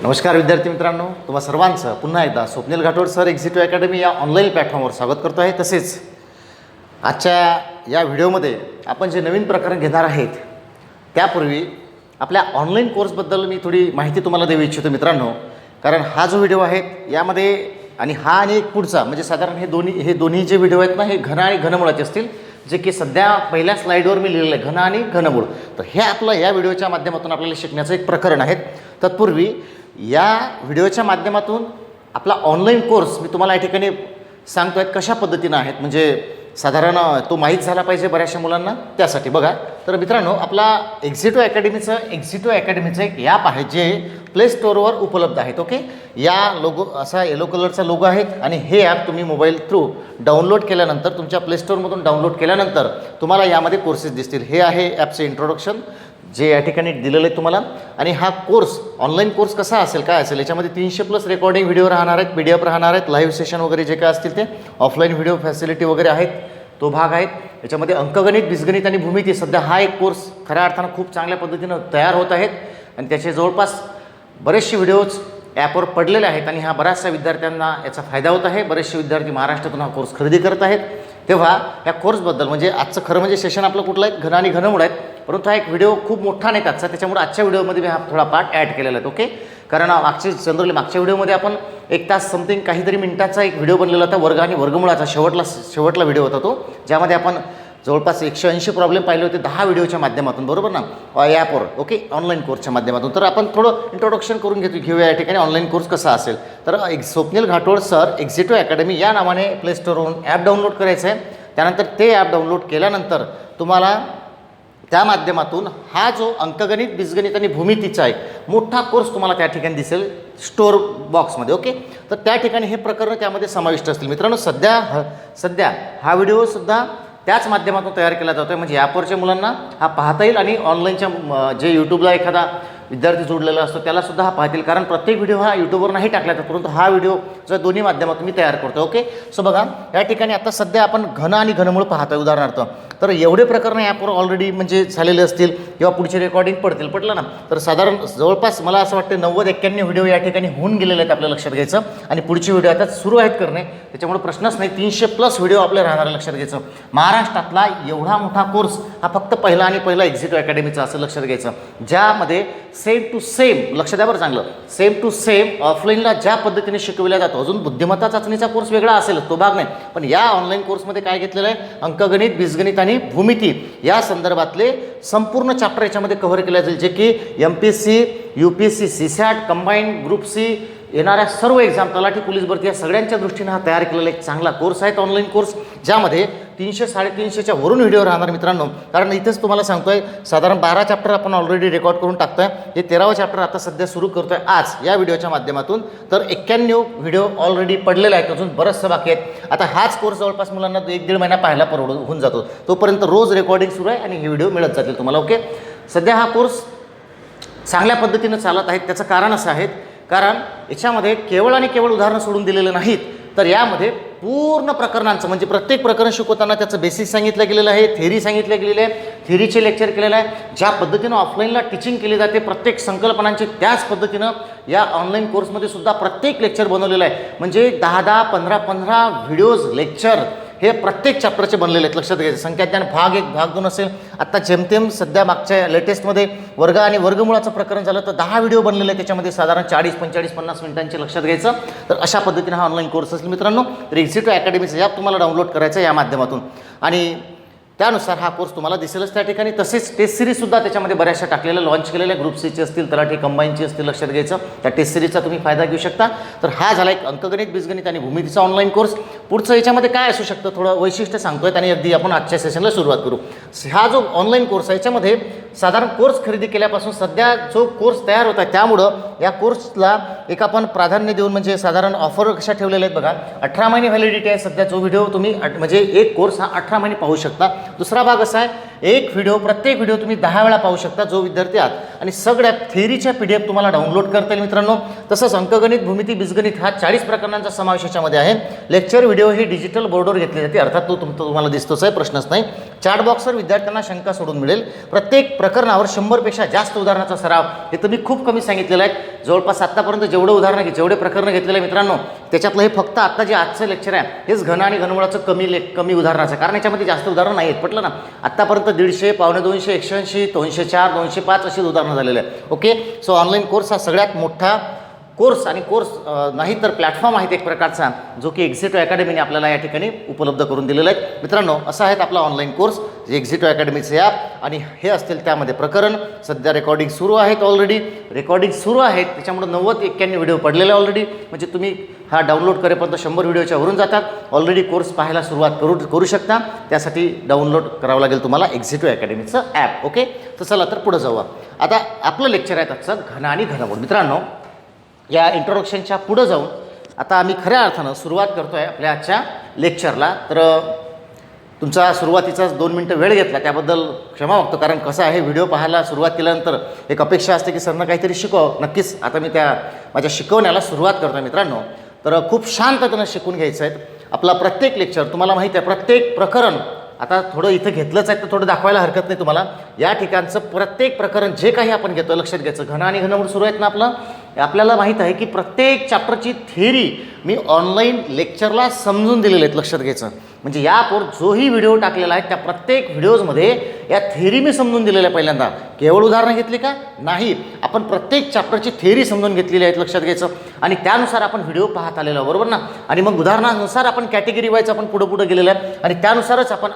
नमस्कार विद्यार्थी मित्रांनो, तुम्हा सर्वांचं पुन्हा एकदा स्वप्नील घाटोड सर एक्झिक्युटिव्ह अकॅडमी या ऑनलाईन प्लॅटफॉर्मवर स्वागत करतो आहे। तसेच आजच्या या व्हिडिओमध्ये आपण जे नवीन प्रकरण घेणार आहेत त्यापूर्वी आपल्या ऑनलाईन कोर्सबद्दल मी थोडी माहिती तुम्हाला देऊ इच्छितो मित्रांनो। कारण हा जो व्हिडिओ आहे यामध्ये आणि हा आणि एक पुढचा म्हणजे साधारण हे दोन्ही जे व्हिडिओ आहेत ना हे घन आणि घनमुळाचे असतील, जे की सध्या पहिल्या स्लाईडवर मी लिहिलेलं आहे घन आणि घनमूळ। तर हे आपलं या व्हिडिओच्या माध्यमातून आपल्याला शिकण्याचं एक प्रकरण आहे। तत्पूर्वी या व्हिडिओच्या माध्यमातून आपला ऑनलाईन कोर्स मी तुम्हाला या ठिकाणी सांगतो आहे कशा पद्धतीनं आहेत, म्हणजे साधारण तो माहीत झाला पाहिजे बऱ्याचशा मुलांना, त्यासाठी बघा। तर मित्रांनो, आपला एक्झिक्युटिव्ह अकॅडमीचं एक ॲप आहे जे प्ले स्टोअरवर उपलब्ध आहेत। ओके, या लोगो असा येलो कलरचा लोगो आहे आणि हे ॲप तुम्ही मोबाईल थ्रू डाउनलोड केल्यानंतर तुमच्या प्ले स्टोअरमधून डाउनलोड केल्यानंतर तुम्हाला यामध्ये कोर्सेस दिसतील। हे आहे ॲपचे इंट्रोडक्शन जे या ठिकाणी दिलेलं आहे तुम्हाला। आणि हा कोर्स ऑनलाईन कोर्स कसा असेल काय असेल, याच्यामध्ये 300+ रेकॉर्डिंग व्हिडिओ राहणार आहेत, PDF राहणार आहेत, लाईव्ह सेशन वगैरे जे काय असतील ते, ऑफलाईन व्हिडिओ फॅसिलिटी वगैरे आहेत, तो भाग आहेत। याच्यामध्ये अंकगणित, बीजगणित आणि भूमिती सध्या हा एक कोर्स खऱ्या अर्थानं खूप चांगल्या पद्धतीनं तयार होत आहेत आणि त्याचे जवळपास बरेचसे व्हिडिओज ॲपवर पडलेले आहेत आणि हा बऱ्याचशा विद्यार्थ्यांना याचा फायदा होत आहे। बरेचसे विद्यार्थी महाराष्ट्रातून हा कोर्स खरेदी करत आहेत। तेव्हा या कोर्सबद्दल म्हणजे आजचं खरं म्हणजे सेशन आपलं कुठलं आहे, घन आणि घनमुळ आहेत, परंतु हा एक व्हिडिओ खूप मोठा नाही आजचा, त्याच्यामुळे आजच्या व्हिडिओमध्ये मी हा थोडा पार्ट ॲड केलेला आहे। ओके, कारण मागच्या व्हिडिओमध्ये आपण 1 तास समथिंग काहीतरी मिनिटाचा एक व्हिडिओ बनलेला होता, वर्ग आणि वर्गमुळाचा शेवटला व्हिडिओ होता तो, ज्यामध्ये आपण जवळपास 180 प्रॉब्लेम पाहिले होते 10 व्हिडिओच्या माध्यमातून, बरोबर ना, ॲपवर। ओके, ऑनलाईन कोर्सच्या माध्यमातून। तर आपण थोडं इंट्रोडक्शन करून घेऊया या ठिकाणी ऑनलाईन कोर्स कसा असेल। तर स्वप्नील घाटोड सर एक्झिक्युटिव्ह अकॅडमी या नावाने प्ले स्टोअरवरून ॲप डाउनलोड करायचं आहे। त्यानंतर ते ॲप डाउनलोड केल्यानंतर तुम्हाला त्या माध्यमातून हा जो अंकगणित, बीजगणित आणि भूमितीचा एक मोठा कोर्स तुम्हाला त्या ठिकाणी दिसेल स्टोअर बॉक्समध्ये। ओके, तर त्या ठिकाणी हे प्रकरण त्यामध्ये समाविष्ट असतील। मित्रांनो, सध्या हा व्हिडिओसुद्धा त्याच माध्यमातून तयार केला जातो आहे, म्हणजे ॲपवरच्या मुलांना हा पाहता येईल आणि ऑनलाईनच्या जे यूट्यूबला एखादा विद्यार्थी जोडलेला असतो त्यालासुद्धा हा पाहतील, कारण प्रत्येक व्हिडिओ हा यूट्यूबवर नाही टाकला जातो, परंतु हा व्हिडिओ जो दोन्ही माध्यमातून मी तयार करतो। ओके, सो बघा या ठिकाणी आता सध्या आपण घन आणि घनमूळ पाहतो आहे उदाहरणार्थ। तर एवढे प्रकरण ॲपवर ऑलरेडी म्हणजे झालेले असतील किंवा पुढचे रेकॉर्डिंग पडलं ना, तर साधारण जवळपास मला असं वाटतं 90-91 व्हिडिओ या ठिकाणी होऊन गेलेले आहेत, आपल्या लक्षात घ्यायचं। आणि पुढचे व्हिडिओ आता सुरू आहेत करणे, त्याच्यामुळे प्रश्नच नाही, 300+ व्हिडिओ आपले राहणार लक्षात घ्यायचं। महाराष्ट्रातला एवढा मोठा कोर्स हा फक्त पहिला एक्झिक्युटिव्ह अकॅडमीचा असं लक्षात घ्यायचं, ज्यामध्ये सेम टू सेम, लक्ष द्या बरं चांगलं, सेम टू सेम ऑफलाईनला ज्या पद्धतीने शिकविला जातो, अजून बुद्धिमत्ता चाचणीचा कोर्स वेगळा असेल तो भाग नाही, पण या ऑनलाईन कोर्समध्ये काय घेतलेलं आहे, अंकगणित, बीजगणित आणि भूमिती या संदर्भातले संपूर्ण चॅप्टर याच्यामध्ये कव्हर केले जाईल, जे की MPSC, UPSC, CSAT, combined, group C येणाऱ्या सर्व एक्झाम, तलाठी, पोलीस भरती या सगळ्यांच्या दृष्टीने हा तयार केलेला एक चांगला कोर्स आहे ऑनलाईन कोर्स, ज्यामध्ये 300-350च्या वरून व्हिडिओ राहणार मित्रांनो। कारण इथेच तुम्हाला सांगतोय साधारण 12 चॅप्टर आपण ऑलरेडी रेकॉर्ड करून टाकतोय, हे 13वा चॅप्टर आता सध्या सुरू करतोय आज या व्हिडिओच्या माध्यमातून। तर 91 व्हिडिओ ऑलरेडी पडलेले आहेत, अजून बरंचसं बाकी आहेत। आता हाच कोर्स जवळपास मुलांना 1-1.5 महिना पाहायला होऊन जातो, तोपर्यंत रोज रेकॉर्डिंग सुरू आहे आणि हे व्हिडिओ मिळत जातील तुम्हाला। ओके, सध्या हा कोर्स चांगल्या पद्धतीनं चालत आहे, त्याचं कारण असं आहे, कारण याच्यामध्ये केवळ आणि केवळ उदाहरणं सोडून दिलेलं नाहीत, तर यामध्ये पूर्ण प्रकरणांचं म्हणजे प्रत्येक प्रकरण शिकवताना त्याचं बेसिक सांगितलं गेलेलं आहे, थेरी सांगितलं गेलेलं आहे, थेरीचे लेक्चर केलेलं आहे, ज्या पद्धतीनं ऑफलाईनला टीचिंग केली जाते प्रत्येक संकल्पनांची, त्याच पद्धतीनं या ऑनलाईन कोर्समध्ये सुद्धा प्रत्येक लेक्चर बनवलेलं आहे, म्हणजे 10-10, 15-15 व्हिडिओज लेक्चर हे प्रत्येक चॅप्टरचे बनलेले आहेत, लक्षात घ्यायचं। संख्याज्ञान भाग 1, भाग 2 असेल, आत्ता जेमतेम सध्या मागच्या लेटेस्टमध्ये वर्ग आणि वर्गमुळाचं प्रकरण झालं तर 10 व्हिडिओ बनलेले आहेत, त्याच्यामध्ये साधारण 40-45-50 मिनिटांचे, लक्षात घ्यायचं। तर अशा पद्धतीने हा ऑनलाईन कोर्स असेल मित्रांनो। तर एक्झिक्युटिव्ह अकॅडमीचं ॲप तुम्हाला डाउनलोड करायचं या माध्यमातून आणि त्यानुसार हा कोर्स तुम्हाला दिसेलच त्या ठिकाणी। तसेच टेस्ट सिरीजसुद्धा त्याच्यामध्ये बऱ्याचशा टाकलेल्या लॉन्च केलेल्या, ग्रुप Cचे असतील, तलाठी, कंबाईनची असतील, लक्षात घ्यायचं, त्या टेस्ट सिरीजचा तुम्ही फायदा घेऊ शकता। तर हा झाला एक अंकगणित, बीजगणित आणि भूमितीचा ऑनलाईन कोर्स। पुढचं याच्यामध्ये काय असू शकतं थोडं वैशिष्ट्य सांगतोय आणि अगदी आपण आजच्या सेशनला सुरुवात करू। हा जो ऑनलाईन कोर्स आहे याच्यामध्ये साधारण कोर्स खरेदी केल्यापासून सध्या जो कोर्स तयार होत आहे, त्यामुळं या कोर्सला एक आपण प्राधान्य देऊन म्हणजे साधारण ऑफर कशा ठेवलेल्या आहेत बघा। 18 महिने व्हॅलिडिटी आहे सध्या, जो व्हिडिओ तुम्ही म्हणजे एक कोर्स हा 18 महिने पाहू शकता। दुसरा भाग असा आहे, प्रत्येक व्हिडिओ तुम्ही 10 वेळा पाहू शकता जो विद्यार्थी आहात, आणि सगळ्या थेरीच्या PDF तुम्हाला डाउनलोड करता येईल मित्रांनो। तसंच अंकगणित, भूमिती, बीजगणित हा 40 प्रकरणांचा समावेश याच्यामध्ये आहे। लेक्चर व्हिडिओ ही डिजिटल बोर्डवर घेतली जाते, अर्थात तो तुम्हाला दिसतोच आहे, प्रश्नच नाही। चॅट बॉक्सवर विद्यार्थ्यांना शंका सोडून मिळेल। प्रत्येक प्रकरणावर 100पेक्षा जास्त उदाहरणाचा सराव हे तर मी खूप कमी सांगितलेला आहे। जवळपास आत्तापर्यंत जेवढं उदाहरणं जेवढे प्रकरणं घेतलेले आहे मित्रांनो, त्याच्यातलं हे फक्त आत्ता जे आजचं लेक्चर आहे हेच घन आणि घनमुळाचं कमी उदाहरणाचं आहे, कारण याच्यामध्ये जास्त उदाहरणं नाही आहेत. पटलं ना? आत्तापर्यंत 150, 250, 180, 204, 205 अशी उदाहरणं झालेले आहे. ओके, सो ऑनलाईन कोर्स हा सगळ्यात मोठा कोर्स आणि कोर्स नाही तर प्लॅटफॉर्म आहेत एक प्रकारचा, जो की एक्झिटो अकॅडमीने आपल्याला या ठिकाणी उपलब्ध करून दिलेला आहे. मित्रांनो, असा आहेत आपला ऑनलाईन कोर्स, जे एक्झिटो अकॅडमीचे ॲप आणि हे असतील त्यामध्ये प्रकरण. सध्या रेकॉर्डिंग सुरू आहेत, ऑलरेडी रेकॉर्डिंग सुरू आहेत, त्याच्यामुळे 90-91 व्हिडिओ पडलेले ऑलरेडी. म्हणजे तुम्ही हा डाउनलोड करेपर्यंत 100 व्हिडिओच्या वरून जातात. ऑलरेडी कोर्स पाहायला सुरुवात करू शकता. त्यासाठी डाउनलोड करावं लागेल तुम्हाला एक्झिटो अकॅडमीचं ॲप. ओके, तर चला तर पुढं जाऊ. आता आपलं लेक्चर आहे आजचं घन आणि घनमूळ. मित्रांनो, या इंट्रोडक्शनच्या पुढं जाऊन आता आम्ही खऱ्या अर्थानं सुरुवात करतो आहे आपल्या आजच्या लेक्चरला. तर तुमचा सुरुवातीचाच 2 मिनटं वेळ घेतला त्याबद्दल क्षमा मागतो, कारण कसं आहे, व्हिडिओ पाहायला सुरुवात केल्यानंतर एक अपेक्षा असते की सरनं काहीतरी शिकव. नक्कीच आता मी त्या माझ्या शिकवण्याला सुरुवात करतो आहे मित्रांनो. तर खूप शांततेनं शिकून घ्यायचं आहे. आपला प्रत्येक लेक्चर तुम्हाला माहिती आहे, प्रत्येक प्रकरण आता थोडं इथं घेतलंच आहे तर थोडं दाखवायला हरकत नाही तुम्हाला. या ठिकाणचं प्रत्येक प्रकरण जे काही आपण घेतो लक्षात घ्यायचं. घन आणि घनमूळ सुरू आहेत ना आपलं. आपल्याला माहीत आहे की प्रत्येक चॅप्टरची थिअरी मी ऑनलाईन लेक्चरला समजून दिलेले आहेत. लक्षात घ्यायचं म्हणजे यावर जोही व्हिडिओ टाकलेला आहे त्या प्रत्येक व्हिडिओजमध्ये या थिअरी मी समजून दिलेल्या. पहिल्यांदा केवळ उदाहरणं घेतली का? नाही, आपण प्रत्येक चॅप्टरची थिअरी समजून घेतलेली आहेत. लक्षात घ्यायचं आणि त्यानुसार आपण व्हिडिओ पाहत आलेलो बरोबर ना. आणि मग उदाहरणानुसार आपण कॅटेगरी वाईज आपण पुढं गेलेलं आहे आणि त्यानुसारच आपण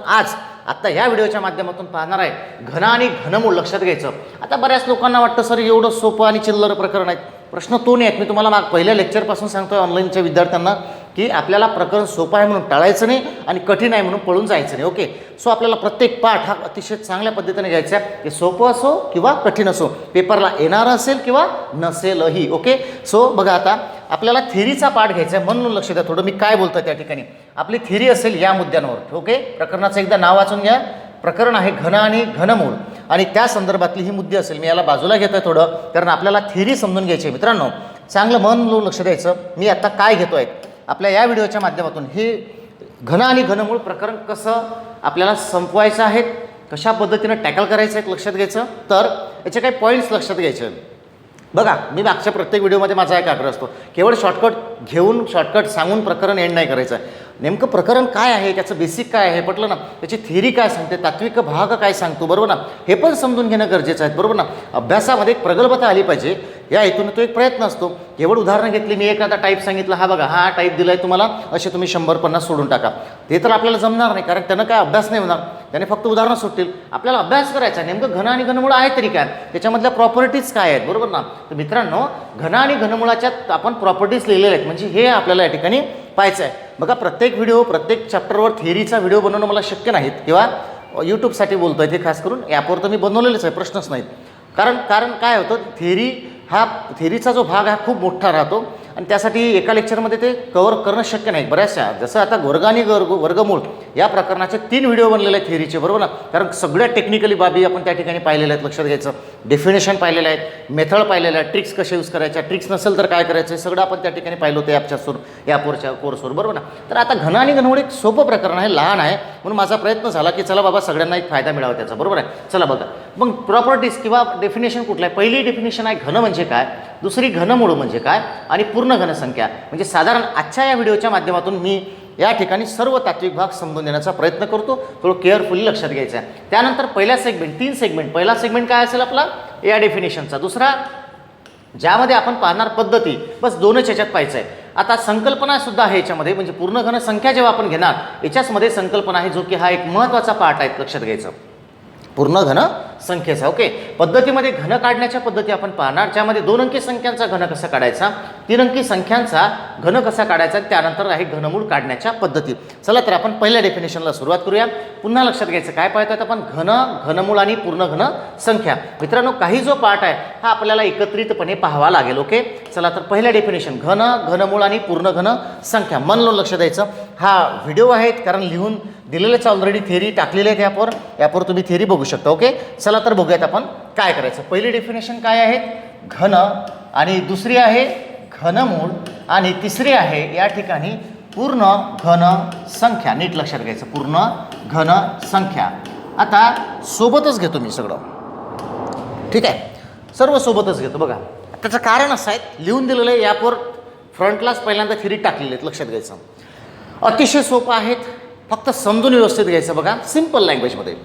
आत्ता या व्हिडिओच्या माध्यमातून पाहणार आहे घन आणि घनमूळ. लक्षात घ्यायचं. आता बऱ्याच लोकांना वाटतं सर एवढं सोपं आणि चिल्लर प्रकरण आहेत. प्रश्न तो नाही आहेत. मी तुम्हाला पहिल्या लेक्चरपासून सांगतो आहे ऑनलाईनच्या विद्यार्थ्यांना की आपल्याला प्रकरण सोपं आहे म्हणून टाळायचं नाही आणि कठीण आहे म्हणून पळून जायचं नाही. ओके, सो आपल्याला प्रत्येक पाठ हा अतिशय चांगल्या पद्धतीने घ्यायचा आहे. ते सोपं असो किंवा कठीण असो, पेपरला येणारं असेल किंवा नसेलही. ओके, सो बघा आता आपल्याला थिअरीचा पाठ घ्यायचा आहे म्हणून लक्ष द्या थोडं मी काय बोलतो त्या ठिकाणी. आपली थिअरी असेल या मुद्द्यांवर. ओके, प्रकरणाचं एकदा नाव वाचून घ्या. प्रकरण आहे घन आणि घनमूळ आणि त्या संदर्भातली ही मुद्दे असेल. मी याला बाजूला घेतो आहे थोडं, कारण आपल्याला थिअरी समजून घ्यायची आहे. मित्रांनो, चांगलं मन लावून लक्ष द्यायचं. मी आता काय घेतो आहे आपल्या या व्हिडिओच्या माध्यमातून, हे घन आणि घनमूळ प्रकरण कसं आपल्याला संपवायचं आहे, कशा पद्धतीनं टॅकल करायचं आहे लक्षात घ्यायचं. तर याचे काही पॉईंट्स लक्षात घ्यायचे. बघा, मी मागच्या प्रत्येक व्हिडिओमध्ये माझा एक आग्रह असतो, केवळ शॉर्टकट घेऊन शॉर्टकट सांगून प्रकरण एंड नाही करायचं आहे. नेमकं प्रकरण काय आहे, त्याचं बेसिक काय आहे, पटलं ना, त्याची थिअरी काय सांगते, तात्विक भाग काय सांगतो, बरोबर ना, हे पण समजून घेणं गरजेचं आहे. बरोबर ना. अभ्यासामध्ये एक प्रगल्भता आली पाहिजे, या हेतून तो एक प्रयत्न असतो. केवळ उदाहरणं घेतली, मी एखादा टाईप सांगितलं, हा बघा हा टाईप दिला आहे तुम्हाला, असे तुम्ही 100-50 सोडून टाका, ते तर आपल्याला जमणार नाही, कारण त्यानं काय अभ्यास नाही होणार, त्याने फक्त उदाहरणं सुटतील. आपल्याला अभ्यास करायचा आहे नेमकं घन आणि घनमूळ आहे तरी काय, त्याच्यामधल्या प्रॉपर्टीज काय आहेत, बरोबर ना. तर मित्रांनो, घन आणि घनमुळाच्यात आपण प्रॉपर्टीज लिहिलेल्या आहेत, म्हणजे हे आपल्याला या ठिकाणी पाहायचं आहे. बघा, प्रत्येक व्हिडिओ प्रत्येक चॅप्टरवर थिअरीचा व्हिडिओ बनवणं मला शक्य नाहीत, किंवा यूट्यूबसाठी बोलतो आहे ते खास करून ॲपवर तर मी बनवलेलंच आहे, प्रश्नच नाहीत. कारण काय होतं, थिअरीचा जो भाग हा खूप मोठा राहतो आणि त्यासाठी एका लेक्चरमध्ये ते कव्हर करणं शक्य नाही. बऱ्याचशा जसं आता वर्ग आणि वर्गमूळ या प्रकरणाचे 3 व्हिडिओ बनलेले आहेत थिअरीचे, बरोबर ना, कारण सगळ्या टेक्निकली बाबी आपण त्या ठिकाणी पाहिलेल्या आहेत. लक्षात घ्यायचं, डेफिनेशन पाहिलेलं आहेत, मेथड पाहिलेलं आहे, ट्रिक्स कसे यूज करायच्या, ट्रिक्स नसेल तर काय करायचं, सगळं आपण त्या ठिकाणी पाहिलं होतं ॲपवरच्या कोर्सवर, बरोबर ना. तर आता घन आणि घनमूळ एक सोपं प्रकरण आहे, लहान आहे, म्हणून माझा प्रयत्न झाला की चला बाबा सगळ्यांना एक फायदा मिळावा त्याचा, बरोबर आहे. चला बघा, मग प्रॉपर्टीज किंवा डेफिनेशन कुठलं आहे. पहिली डेफिनेशन आहे घन म्हणजे काय, दुसरी घनमूळ म्हणजे काय, आणि पूर्ण घनसंख्या. म्हणजे साधारण आजच्या या व्हिडिओच्या माध्यमातून मी या ठिकाणी सर्व तात्विक भाग समजून देण्याचा प्रयत्न करतो, थोडं केअरफुली लक्षात घ्यायचं आहे. त्यानंतर पहिला सेगमेंट, 3 सेगमेंट. पहिला सेगमेंट काय असेल आपला, या डेफिनेशनचा. दुसरा ज्यामध्ये आपण पाहणार पद्धती, बस 2च याच्यात पाहायचं आहे. आता संकल्पना सुद्धा आहे याच्यामध्ये, म्हणजे पूर्ण घनसंख्या जेव्हा आपण घेणार याच्याचमध्ये संकल्पना आहे, जो की हा एक महत्त्वाचा पार्ट आहे, लक्षात घ्यायचं, पूर्ण घन संख्येचा. ओके, पद्धतीमध्ये घन काढण्याच्या पद्धती आपण पाहणार, ज्यामध्ये 2 अंकी संख्यांचा घन कसा काढायचा, 3 अंकी संख्यांचा घन कसा काढायचा, त्यानंतर आहे घनमूळ काढण्याच्या पद्धती. चला तर आपण पहिल्या डेफिनेशनला सुरुवात करूया. पुन्हा लक्षात घ्यायचं, काय पाहतात आपण, घन, घनमूळ आणि पूर्ण घन संख्या. मित्रांनो, काही जो पार्ट आहे हा आपल्याला एकत्रितपणे पाहावा लागेल. ओके, चला तर पहिल्या डेफिनेशन, घन, घनमूळ आणि पूर्ण घन संख्या. मन लावून लक्ष द्यायचं. हा व्हिडिओ आहेत कारण लिहून दिलेलेच ऑलरेडी, थिअरी टाकलेली आहे ॲपवर तुम्ही थिअरी बघू शकता. ओके, चला तर बघूयात आपण काय करायचं. पहिली डेफिनेशन काय आहे, घन, आणि दुसरी आहे घनमूळ, आणि तिसरी आहे या ठिकाणी पूर्ण घन संख्या. नीट लक्षात घ्यायचं, पूर्ण घन संख्या. आता सोबतच घेतो मी सगळं, ठीक आहे, सर्व सोबतच घेतो. बघा, त्याचं कारण असं आहे, लिहून दिलेलं आहे यावर फ्रंटलाच पहिल्यांदा थिरी टाकलेली आहेत, लक्षात घ्यायचं. अतिशय सोपं आहेत, फक्त समजून व्यवस्थित घ्यायचं. बघा सिंपल लँग्वेजमध्ये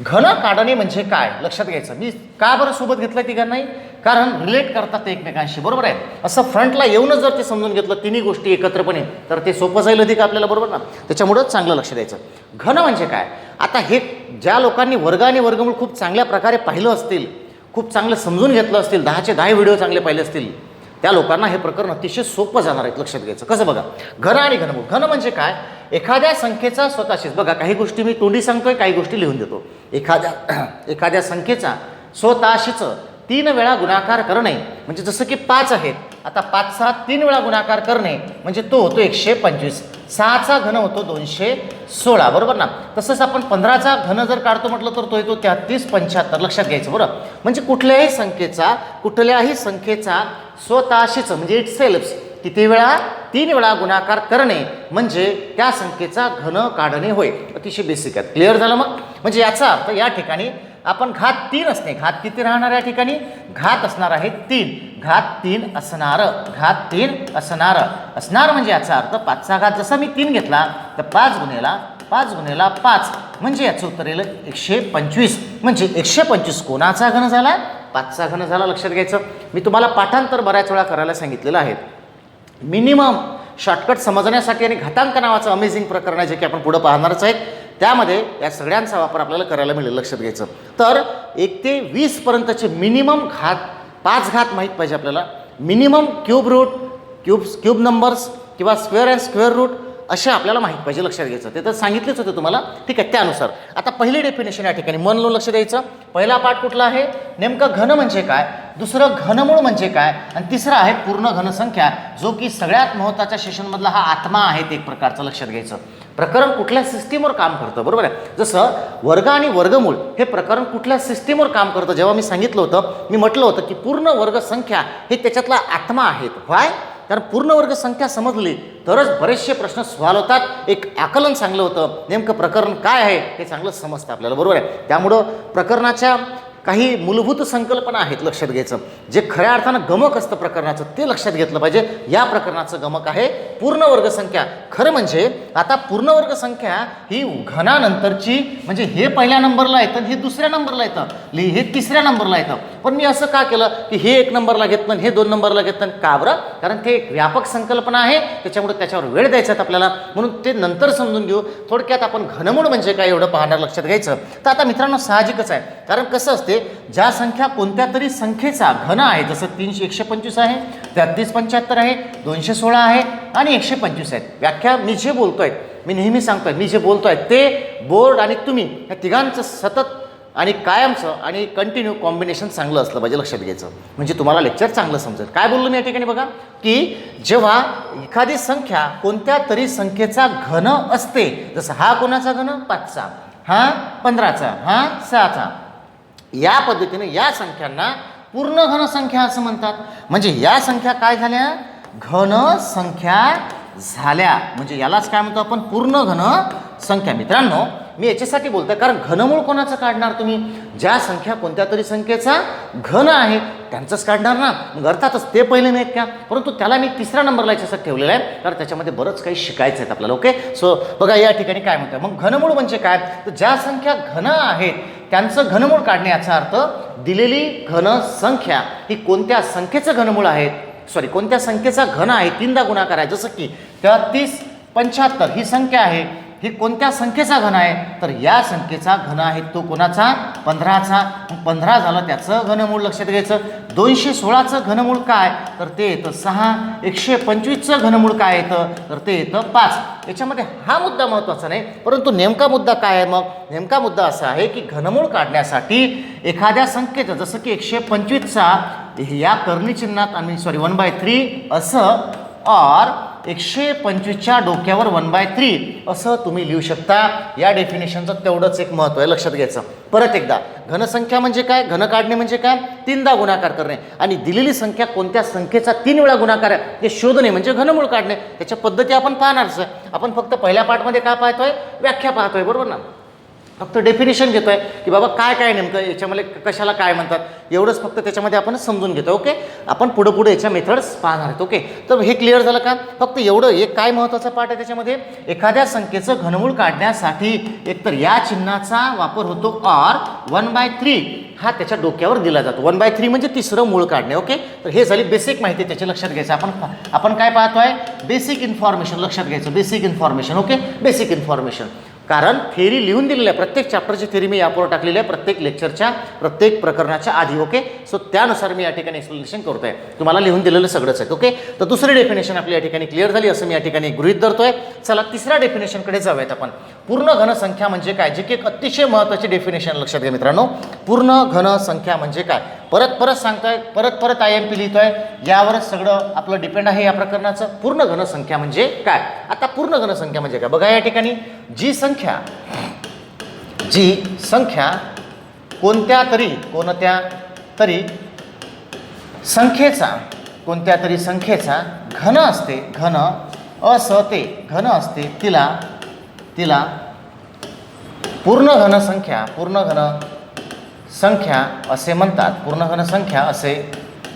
घन काढणे म्हणजे काय लक्षात घ्यायचं. मी का बरं सोबत घेतलं तिघांनाही, कारण रिलेट करतात ते एकमेकांशी, बरोबर आहे. असं फ्रंटला येऊनच जर ते समजून घेतलं तिन्ही गोष्टी एकत्रपणे, तर ते सोपं जाईल अधिक आपल्याला, बरोबर ना. त्याच्यामुळं चांगलं लक्ष द्यायचं. घन म्हणजे काय, आता हे ज्या लोकांनी वर्ग आणि वर्गमूळ खूप चांगल्या प्रकारे पाहिलं असतील, खूप चांगलं समजून घेतलं असतील, 10चे 10 व्हिडिओ चांगले पाहिले असतील, त्या लोकांना हे प्रकरण अतिशय सोपं जाणार आहे, लक्षात घ्यायचं. कसं बघा, घन आणि घनमूळ. घन म्हणजे काय, एखाद्या संख्येचा स्वतःशीच, बघा काही गोष्टी मी तोंडी सांगतोय, काही गोष्टी लिहून देतो. एखाद्या संख्येचा स्वतःशीच 3 वेळा गुणाकार करणे, म्हणजे जसं की 5 आहेत, आता 5चा 3 वेळा गुणाकार करणे म्हणजे तो होतो 125. 6चा घन होतो 216, बरोबर ना. तसंच आपण 15चा घन जर काढतो म्हटलं तर तो येतो 3375, लक्षात घ्यायचं. बरोबर, म्हणजे कुठल्याही संख्येचा स्वतःशीच म्हणजे इट सेल्फ किती वेळा, 3 वेळा गुणाकार करणे म्हणजे त्या संख्येचा घन काढणे होय. अतिशय बेसिक आहे, क्लिअर झालं. मग म्हणजे याचा अर्थ या ठिकाणी आपण घात 3 असणे, घात किती राहणार या ठिकाणी, घात असणार आहे 3, घात 3 असणार, घात 3 असणार म्हणजे याचा अर्थ 5चा घात जसा मी 3 घेतला तर 5 गुणेला 5 म्हणजे याचं उत्तर येईल 125. म्हणजे 125 कोणाचा घन झाला, 5चा घन झाला, लक्षात घ्यायचं. मी तुम्हाला पाठांतर बऱ्याच वेळा करायला सांगितलेलं आहे. मिनिमम शॉर्टकट समजण्यासाठी आणि घातांक नावाचं अमेझिंग प्रकरण आहे, जे की आपण पुढं पाहणारच आहेत. त्यामध्ये या सगळ्यांचा वापर आपल्याला करायला मिळेल, लक्षात घ्यायचं. तर 1 ते 20 पर्यंतचे मिनिमम घात, 5 घात माहीत पाहिजे आपल्याला. Minimum cube root, cube numbers किंवा स्क्वेअर अँड स्क्वेअर रूट असे आपल्याला माहीत पाहिजे, लक्षात घ्यायचं. ते तर सांगितलेच होते तुम्हाला, ठीक आहे. त्यानुसार आता पहिली डेफिनेशन या ठिकाणी मन लावून लक्ष द्यायचं. पहिला पाठ कुठला आहे, नेमकं घन म्हणजे काय, दुसरं घनमूळ म्हणजे काय, आणि तिसरा आहे पूर्ण घनसंख्या, जो की सगळ्यात महत्त्वाच्या सेशनमधला हा आत्मा आहे एक प्रकारचं, लक्षात घ्यायचं. प्रकरण कुठल्या सिस्टीमवर काम करतं, बरोबर आहे. जसं वर्ग आणि वर्गमूळ हे प्रकरण कुठल्या सिस्टीमवर काम करतं, जेव्हा मी सांगितलं होतं, मी म्हटलं होतं की पूर्ण वर्ग संख्या हे त्याच्यातला आत्मा आहेत. व्हाय, कारण पूर्ण वर्ग संख्या समजली तरच बरेचसे प्रश्न सॉल्व्ह होतात. एक आकलन चांगलं होतं, नेमकं प्रकरण काय आहे हे चांगलं समजतं आपल्याला, बरोबर आहे. त्यामुळं प्रकरणाच्या काही मूलभूत संकल्पना आहेत, लक्षात घ्यायचं. जे खऱ्या अर्थानं गमक असतं प्रकरणाचं ते लक्षात घेतलं पाहिजे. या प्रकरणाचं गमक आहे पूर्ण वर्ग संख्या. खरं म्हणजे आता पूर्ण वर्ग संख्या ही घनानंतरची, म्हणजे हे पहिल्या नंबरला येतं आणि हे दुसऱ्या नंबरला येतं, हे तिसऱ्या नंबरला येतं. पण मी असं का केलं की हे 1 नंबरला घेतलं हे 2 नंबरला घेतलं, का बरं, कारण ते एक व्यापक संकल्पना आहे, त्याच्यामुळे त्याच्यावर वेळ द्यायचा आपल्याला, म्हणून ते नंतर समजून घेऊ. थोडक्यात आपण घनमूळ म्हणजे काय एवढं पाहणार, लक्षात घ्यायचं. तर आता मित्रांनो साहजिकच आहे, कारण कसं असते, ज्या संख्या कोणत्या तरी संख्येचा घन आहे, जसं 125 आहे, 3375 आहे, 216 आहे आणि 125 आहेत. व्याख्या मी जे बोलतोय, मी नेहमी सांगतोय, मी जे बोलतोय ते बोर्ड आणि तुम्ही या तिघांचं सतत आणि कायमचं आणि कंटिन्यू कॉम्बिनेशन चांगलं असलं पाहिजे, लक्षात घ्यायचं. म्हणजे तुम्हाला लेक्चर चांगलं समजेल. काय बोललो मी या ठिकाणी बघा, की जेव्हा एखादी संख्या कोणत्या तरी संख्येचा घन असते, जसं हा कोणाचा घन, 5चा, हा 15चा, हा 6चा, या पद्धतीने या संख्यांना पूर्ण घनसंख्या असं म्हणतात. म्हणजे या संख्या काय झाल्या, घन संख्या झाल्या. म्हणजे यालाच काय म्हणतो आपण, पूर्ण घन संख्या. मित्रांनो मी याच्यासाठी बोलतोय कारण घनमूळ कोणाचं काढणार तुम्ही, ज्या संख्या कोणत्या तरी संख्येचा घन आहे त्यांचंच काढणार ना. मग अर्थातच ते पहिले नाहीत का, परंतु त्याला मी तिसऱ्या नंबरला याच्यासाठी ठेवलेलं आहे, कारण त्याच्यामध्ये बरंच काही शिकायचं आहे आपल्याला. ओके, सो बघा या ठिकाणी काय म्हणतोय, मग घनमूळ म्हणजे काय, तर ज्या संख्या घन आहेत त्यांचं घनमूळ काढणे. याचा अर्थ दिलेली घनसंख्या ही कोणत्या संख्येचं घनमूळ आहे, कोणत्या संख्येचा घन आहे, 3दा गुणाकार आहे. जसं की 3375 ही संख्या आहे, ही कोणत्या संख्येचा घन आहे, तर या संख्येचा घन आहे तो कोणाचा, 15चा. 15 झालं त्याचं घनमूळ, लक्षात घ्यायचं. 216चं घनमूळ काय, तर ते येतं 6. 125चं घनमूळ काय येतं, तर ते येतं 5. याच्यामध्ये हा मुद्दा महत्त्वाचा नाही, परंतु नेमका मुद्दा काय आहे, मग नेमका मुद्दा असा आहे की घनमूळ काढण्यासाठी एखाद्या संख्येचं, जसं की 125चा या कर्णी चिन्हात आम्ही 1/3 असं, और 125च्या डोक्यावर 1/3 असं तुम्ही लिहू शकता. या डेफिनेशनचं तेवढंच एक महत्त्व आहे, लक्षात घ्यायचं. परत एकदा, घनसंख्या म्हणजे काय, घन काढणे म्हणजे काय, 3दा गुणाकार करणे, आणि दिलेली संख्या कोणत्या संख्येचा 3 वेळा गुणाकार आहे हे शोधणे म्हणजे घनमूळ काढणे. त्याच्या पद्धती आपण पाहणारच आहे. आपण फक्त पहिल्या पार्टमध्ये काय पाहतोय, व्याख्या पाहतोय, बरोबर ना. फक्त डेफिनेशन घेतो आहे की बाबा काय काय नेमकं याच्यामध्ये कशाला काय म्हणतात एवढंच फक्त त्याच्यामध्ये आपण समजून घेतो. ओके, आपण पुढे याच्या मेथड्स पाहणार आहेत. ओके, तर हे क्लिअर झालं का? फक्त एवढं एक काय महत्त्वाचा पार्ट आहे त्याच्यामध्ये, एखाद्या संख्येचं घनमूळ काढण्यासाठी एकतर या चिन्हाचा वापर होतो ऑर 1/3 हा त्याच्या डोक्यावर दिला जातो. 1/3 म्हणजे तिसरं मूळ काढणे. ओके, तर हे झाली बेसिक माहिती, त्याची लक्षात घ्यायचं. आपण काय पाहतोय, बेसिक इन्फॉर्मेशन लक्षात घ्यायचं, basic information. Okay, basic information. कारण थेरी लिहून दिलेली आहे, प्रत्येक चॅप्टरची थेरी मी यावर टाकलेली आहे, प्रत्येक लेक्चरच्या प्रत्येक प्रकरणाच्या आधी. ओके, सो त्यानुसार मी या ठिकाणी एक्सप्लेनेशन करतोय, तुम्हाला लिहून दिलेलं सगळंच आहे. ओके, तर दुसरी डेफिनेशन आपली या ठिकाणी क्लिअर झाली असं मी या ठिकाणी गृहीत धरतोय. चला तिसऱ्या डेफिनेशनकडे जाऊयात आपण. पूर्ण घनसंख्या म्हणजे काय, जे की एक अतिशय महत्त्वाची डेफिनेशन लक्षात घ्या मित्रांनो. पूर्ण घनसंख्या म्हणजे काय, परत सांगतोय, परत IMP लिहितोय, यावरच सगळं आपलं डिपेंड आहे या प्रकरणाचं. पूर्ण घनसंख्या म्हणजे काय? आता पूर्ण घनसंख्या म्हणजे काय बघा, या ठिकाणी जी संख्या कोणत्या तरी संख्येचा घन असते, घन असते, तिला पूर्ण घनसंख्या असे म्हणतात. पूर्ण घनसंख्या असे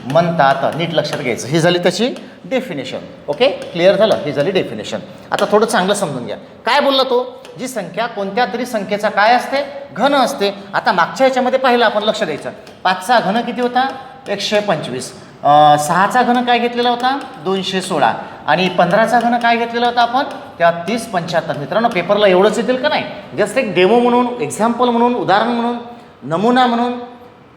म्हणतात. नीट लक्षात घ्यायचं. ही झाली त्याची डेफिनेशन. ओके, क्लिअर झालं, ही झाली डेफिनेशन. आता थोडं चांगलं समजून घ्या, काय बोलला तो, जी संख्या कोणत्या तरी संख्येचा काय असते, घन असते. आता मागच्या ह्याच्यामध्ये पाहिलं आपण, लक्ष द्यायचं. 5चा घन किती होता, 125. 6चा घन काय घेतलेला होता, 216. आणि 15चा घन काय घेतलेला होता आपण, त्या 3075. मित्रांनो, पेपरला एवढंच येतील का नाही, जस्ट एक डेमो म्हणून, एक्झाम्पल म्हणून, उदाहरण म्हणून, नमुना म्हणून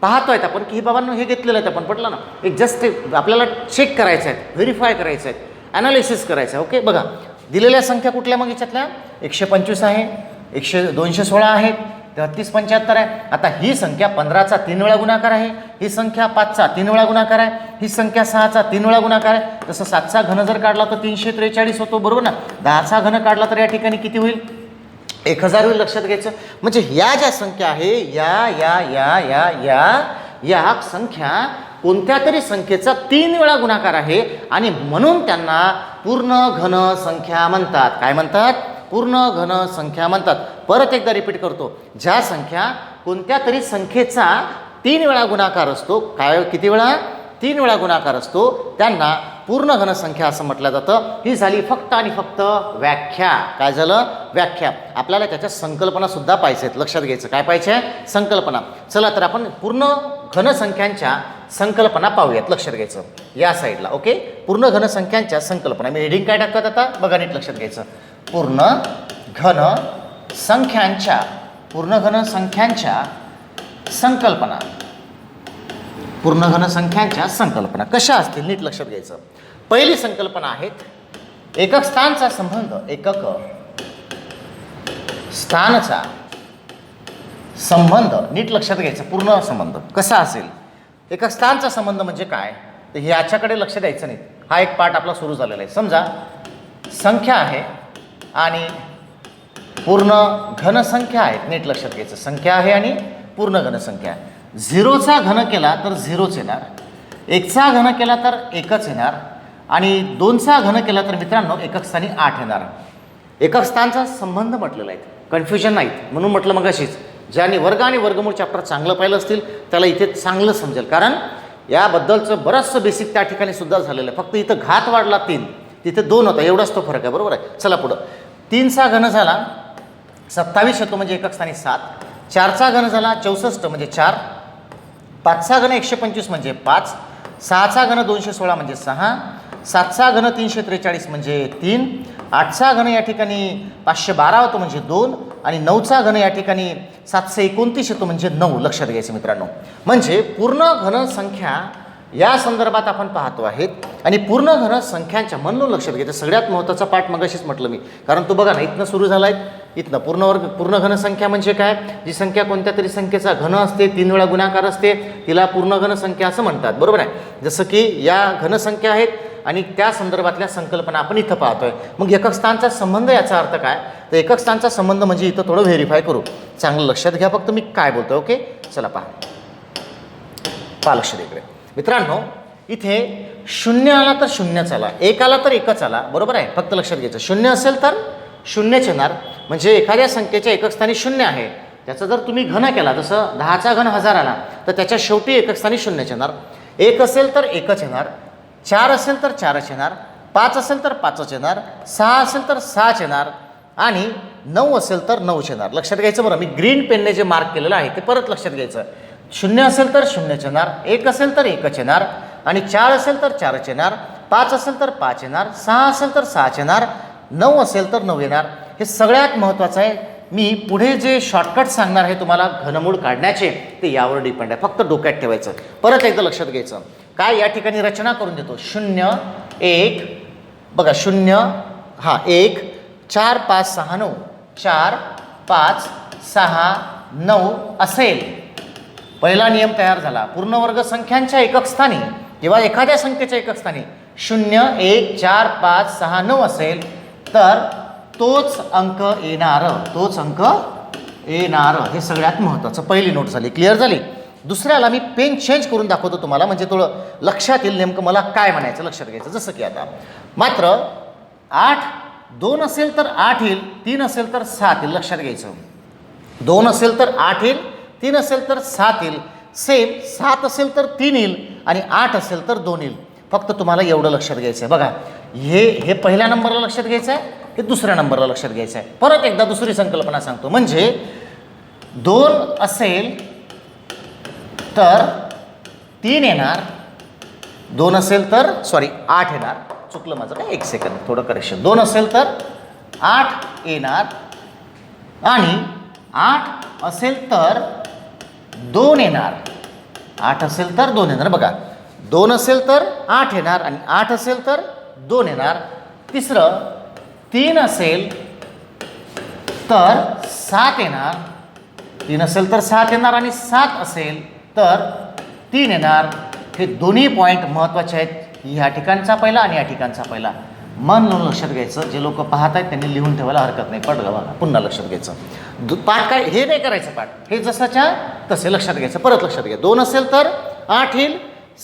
पाहतोय आपण की हे बाबांनो हे घेतलेलं आहे. आपण पटलं ना, एक जस्ट आपल्याला चेक करायचं आहे, व्हेरीफाय करायचं आहे, ॲनालिसिस करायचं आहे. ओके, बघा दिलेल्या संख्या कुठल्या मग याच्यातल्या, 125 आहे, 216 आहेत, 3075 आहे. आता ही संख्या 15चा 3 वेळा गुणाकार आहे, ही संख्या 5चा 3 वेळा गुणाकार आहे, ही संख्या 6चा 3 वेळा गुणाकार आहे. तसं 7चा घन जर काढला तर 343 होतो, बरोबर ना. 10चा घन काढला तर या ठिकाणी किती होईल, 1000 होईल. लक्षात घ्यायचं. म्हणजे ह्या ज्या संख्या आहे, या संख्या कोणत्या तरी संख्येचा 3 वेळा गुणाकार आहे आणि म्हणून त्यांना पूर्ण घन संख्या म्हणतात. काय म्हणतात, पूर्ण घन संख्या म्हणतात. परत एकदा रिपीट करतो, ज्या संख्या कोणत्या तरी संख्येचा 3 वेळा गुणाकार असतो, काय किती वेळा, 3 वेळा गुणाकार असतो, त्यांना पूर्ण घनसंख्या असं म्हटलं जातं. ही झाली फक्त आणि फक्त व्याख्या. काय झालं, व्याख्या. आपल्याला त्याच्या संकल्पना सुद्धा पाहिजे आहेत, लक्षात घ्यायचं. काय पाहिजे, संकल्पना. चला तर आपण पूर्ण घनसंख्यांच्या संकल्पना पाहूयात, लक्षात घ्यायचं या साईडला. ओके, पूर्ण घनसंख्यांच्या संकल्पना. मी हेडिंग काय टाकतात आता बघा, नीट लक्षात घ्यायचं. पूर्ण घनसंख्यांच्या संकल्पना. पूर्ण घनसंख्यांच्या संकल्पना कशा असतील, नीट लक्षात घ्यायचं. पहिली संकल्पना आहेत एकक स्थानचा संबंध. एकक स्थानचा संबंध नीट लक्षात घ्यायचं. पूर्ण संबंध कसा असेल, एकक स्थानचा संबंध म्हणजे काय, तर ह्याच्याकडे लक्ष द्यायचं नाही. हा एक पार्ट आपला सुरू झालेला आहे. समजा संख्या आहे आणि पूर्ण घनसंख्या आहेत. नीट लक्षात घ्यायचं, संख्या आहे आणि पूर्ण घनसंख्या. 0चा घन केला तर 0च येणार, 1चा घन केला तर 1च येणार आणि 2चा घन केला तर मित्रांनो एकक स्थानी 8 येणार. एकक स्थानचा संबंध म्हटलेला आहे, कन्फ्युजन नाहीत. म्हणून म्हटलं मग अशीच, ज्याने वर्ग आणि वर्गमूळ चॅप्टर चांगलं पाहिलं असतील त्याला इथे चांगलं समजेल. कारण याबद्दलचं बरंचसं बेसिक त्या ठिकाणी सुद्धा झालेलं आहे. फक्त इथं घात वाढला 3, तिथे 2 होता, एवढाच तो फरक आहे, बरोबर आहे. चला पुढं. 3चा घन झाला 27 येतो म्हणजे एकक स्थानी 7. 4चा घन झाला 64 म्हणजे 4. 5चा घन 125 म्हणजे 5. 6चा घन 216 म्हणजे 6. 7चा घन 343 म्हणजे 3. 8चा घन या ठिकाणी 512 होतो म्हणजे 2 आणि 9चा घन या ठिकाणी 729 येतो म्हणजे 9. लक्षात घ्यायचं मित्रांनो. म्हणजे पूर्ण घनसंख्या या संदर्भात आपण पाहतो आहेत आणि पूर्ण घनसंख्यांच्या म्हणून लक्षात घ्यायचं. सगळ्यात महत्त्वाचा पाठ मगाशीच म्हटलं मी, कारण तो बघा ना इथनं सुरू झाला आहे. इथनं पूर्ण घनसंख्या म्हणजे काय, जी संख्या कोणत्या तरी संख्येचा घन असते, 3 वेळा गुणाकार असते, तिला पूर्ण घनसंख्या असं म्हणतात, बरोबर आहे. जसं की या घनसंख्या आहेत आणि त्या संदर्भातल्या संकल्पना आपण इथं पाहतोय. मग एकक स्थानचा संबंध याचा अर्थ काय, तर एकक स्थानचा संबंध म्हणजे इथं थोडं व्हेरीफाय करू. चांगलं लक्षात घ्या फक्त मी काय बोलतोय. ओके, चला पहा लक्ष इकडे मित्रांनो. इथे 0 आला तर 0च आला, 1 आला तर 1च आला, बरोबर आहे. फक्त लक्षात घ्यायचं, 0 असेल तर 0च येणार. म्हणजे एखाद्या संख्येच्या एकक स्थानी 0 आहे त्याचा जर तुम्ही घन केला, जसं 10चा घन 1000 आला तर त्याच्या शेवटी एकक स्थानी 0 येणार. 1 असेल तर 1च येणार, 4 असेल तर 4च येणार, 5 असेल तर 5च येणार, 6 असेल तर 6च येणार आणि 9 असेल तर 9च येणार. लक्षात घ्यायचं बरं, मी ग्रीन पेनने जे मार्क केलेलं आहे ते परत लक्षात घ्यायचं. 0 असेल तर 0च येणार, 1 असेल तर 1च येणार आणि 4 असेल तर 4च येणार, 5 असेल तर 5 येणार, 6 असेल तर 6च येणार, 9 असेल तर 9 येणार. हे सगळ्यात महत्त्वाचं आहे. मी पुढे जे शॉर्टकट सांगणार आहे तुम्हाला घनमूळ काढण्याचे, ते यावर डिपेंड आहे. फक्त डोक्यात ठेवायचं. परत एकदा लक्षात घ्यायचं. काय या ठिकाणी रचना करून देतो. 0 1 बघा 0 1 4 5 6 9 4 5 6 9 असेल. पहिला नियम तयार झाला. पूर्ण वर्ग संख्यांच्या एकक स्थानी किंवा एखाद्या संख्येच्या एकक स्थानी 0 1 4 5 6 9 असेल तर तोच अंक येणार, तोच अंक येणार. हे सगळ्यात महत्त्वाचं. पहिली नोट झाली, क्लिअर झाली. दुसऱ्याला मी पेन चेंज करून दाखवतो तुम्हाला, म्हणजे थोडं लक्षात येईल नेमकं मला काय म्हणायचं. लक्षात घ्यायचं. जसं की आता मात्र 8 2 असेल तर 8 येईल, 3 असेल तर 7 येईल. लक्षात घ्यायचं. 2 असेल तर 8 येईल, 3 असेल तर 7 येईल. सेम 7 असेल तर 3 येईल आणि 8 असेल तर 2 येईल. फक्त तुम्हाला एवढं लक्षात घ्यायचं आहे. बघा हे पहिल्या नंबरला लक्षात घ्यायचं आहे, हे दुसऱ्या नंबरला लक्षात घ्यायचं आहे. परत एकदा दुसरी संकल्पना सांगतो. म्हणजे 2 असेल तर 3 येणार, 2 असेल तर 8 येणार. चुकलं माझं काय, 1 सेकंद, थोडं करेक्शन. 2 असेल तर 8 येणार आणि 8 असेल तर 2 येणार. 8 असेल तर 2 येणार. बघा 2 असेल तर 8 येणार आणि 8 असेल तर 2 येणार. तिसरं 3 असेल तर 7 येणार, 3 असेल तर 7 येणार आणि 7 असेल तर 3 येणार. हे दोन्ही पॉईंट महत्त्वाचे आहेत. ह्या ठिकाणचा पहिला आणि या ठिकाणचा पहिला. मन लावून लक्षात घ्यायचं. जे लोक पाहत आहेत त्यांनी लिहून ठेवायला हरकत नाही. पट बघा, पुन्हा लक्षात घ्यायचं. पाठ काय हे नाही करायचं. पाठ हे जसंच्या तसे लक्षात घ्यायचं. परत लक्षात घ्या. 2 असेल तर 8 येईल,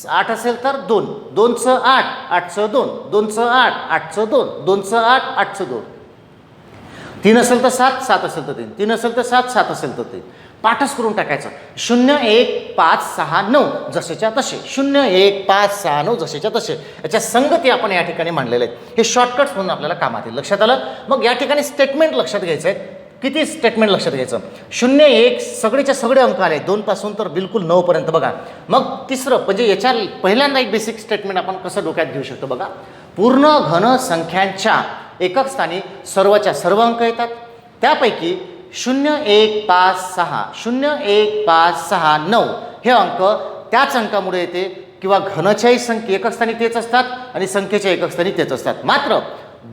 8 असेल तर 2, 2चं 8, 8चं 2, 2चं 8, 8चं 2, 2चं 8, 8चं 2. 3 असेल तर 7, 7 असेल तर 3, 3 असेल तर 7, 7 असेल तर 3. पाठच करून टाकायचं. 0 1 5 6 9 जसेच्या तसे. 0 1 5 6 9 जसेच्या तसे. याच्या संगती आपण या ठिकाणी मांडलेले आहेत. हे शॉर्टकट्स म्हणून आपल्याला कामात येईल. लक्षात आलं. मग या ठिकाणी स्टेटमेंट लक्षात घ्यायचं आहे. किती स्टेटमेंट लक्षात घ्यायचं. 0 1 सगळेच्या सगळे अंक आले, 2 पासून तर बिलकुल 9 पर्यंत. बघा मग तिसरं म्हणजे याच्या पहिल्यांदा एक बेसिक स्टेटमेंट आपण कसं डोक्यात घेऊ शकतो. बघा पूर्ण घन संख्यांच्या एकक स्थानी सर्वच्या सर्व अंक येतात. त्यापैकी 0 1 5 6 0 1 5 6 9 हे अंक त्याच अंकामुळे येते किंवा घनच्याही एकक स्थानी तेच असतात आणि संख्येच्या एकक स्थानी तेच असतात. मात्र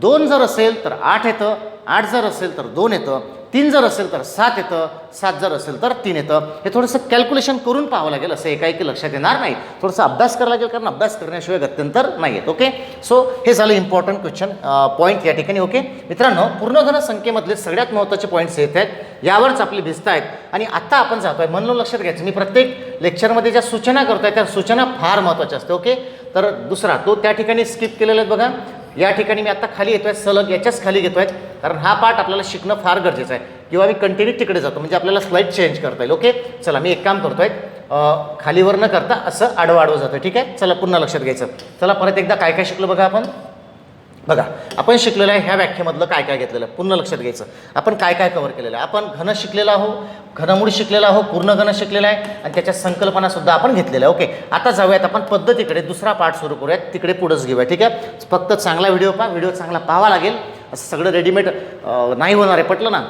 2 जर असेल तर 8 येतं, 8 जर असेल तर 2 येतं, 3 जर असेल तर 7 येतं, 7 जर असेल तर 3 येतं. हे थोडंसं कॅल्क्युलेशन करून पाहावं लागेल. असं एकाएकी लक्षात येणार नाही. थोडंसं अभ्यास करावा लागेल, कारण अभ्यास करण्याशिवाय गत्यंतर नाही आहेत. ओके, सो हे झालं इम्पॉर्टंट क्वेश्चन पॉईंट या ठिकाणी. ओके मित्रांनो, पूर्ण घन संख्येमधले सगळ्यात महत्त्वाचे पॉईंट्स येत आहेत. यावरच आपली भिस्त आहेत. आणि आत्ता आपण जातो आहे म्हणून लक्षात घ्यायचं. मी प्रत्येक लेक्चरमध्ये ज्या सूचना करतो आहे त्या सूचना फार महत्त्वाच्या असते. ओके, तर दुसरा तो त्या ठिकाणी स्किप केलेला आहे. बघा या ठिकाणी मी आता खाली येतो आहे, सलग याच्याच खाली घेतो आहे, कारण हा पार्ट आपल्याला शिकणं फार गरजेचं आहे. किंवा मी कंटिन्यू तिकडे जातो म्हणजे आपल्याला स्लाईड चेंज करता येईल. ओके चला, मी एक काम करतो आहे, खालीवर न करता असं आडवं जातो आहे. ठीक आहे, चला पुन्हा लक्षात घ्यायचं. चला परत एकदा काय काय शिकलो बघा आपण. बघा आपण शिकलेलं आहे ह्या व्याख्येमधलं काय काय घेतलेलं आहे. पुन्हा लक्षात घ्यायचं. आपण काय काय कव्हर केलेलं आहे. आपण घन शिकलेला आहोत, घनमूळ शिकलेला आहोत, पूर्ण घन शिकलेला आहे आणि त्याच्या संकल्पनासुद्धा आपण घेतलेल्या आहे. ओके, आता जाऊयात आपण पद्धतीकडे. दुसरा पार्ट सुरू करूयात, तिकडे पुढंच घेऊया. ठीक आहे, फक्त चांगला व्हिडिओ पहा. व्हिडिओ चांगला पाहावा लागेल. असं सगळं रेडीमेड नाही होणार आहे. पटलं ना,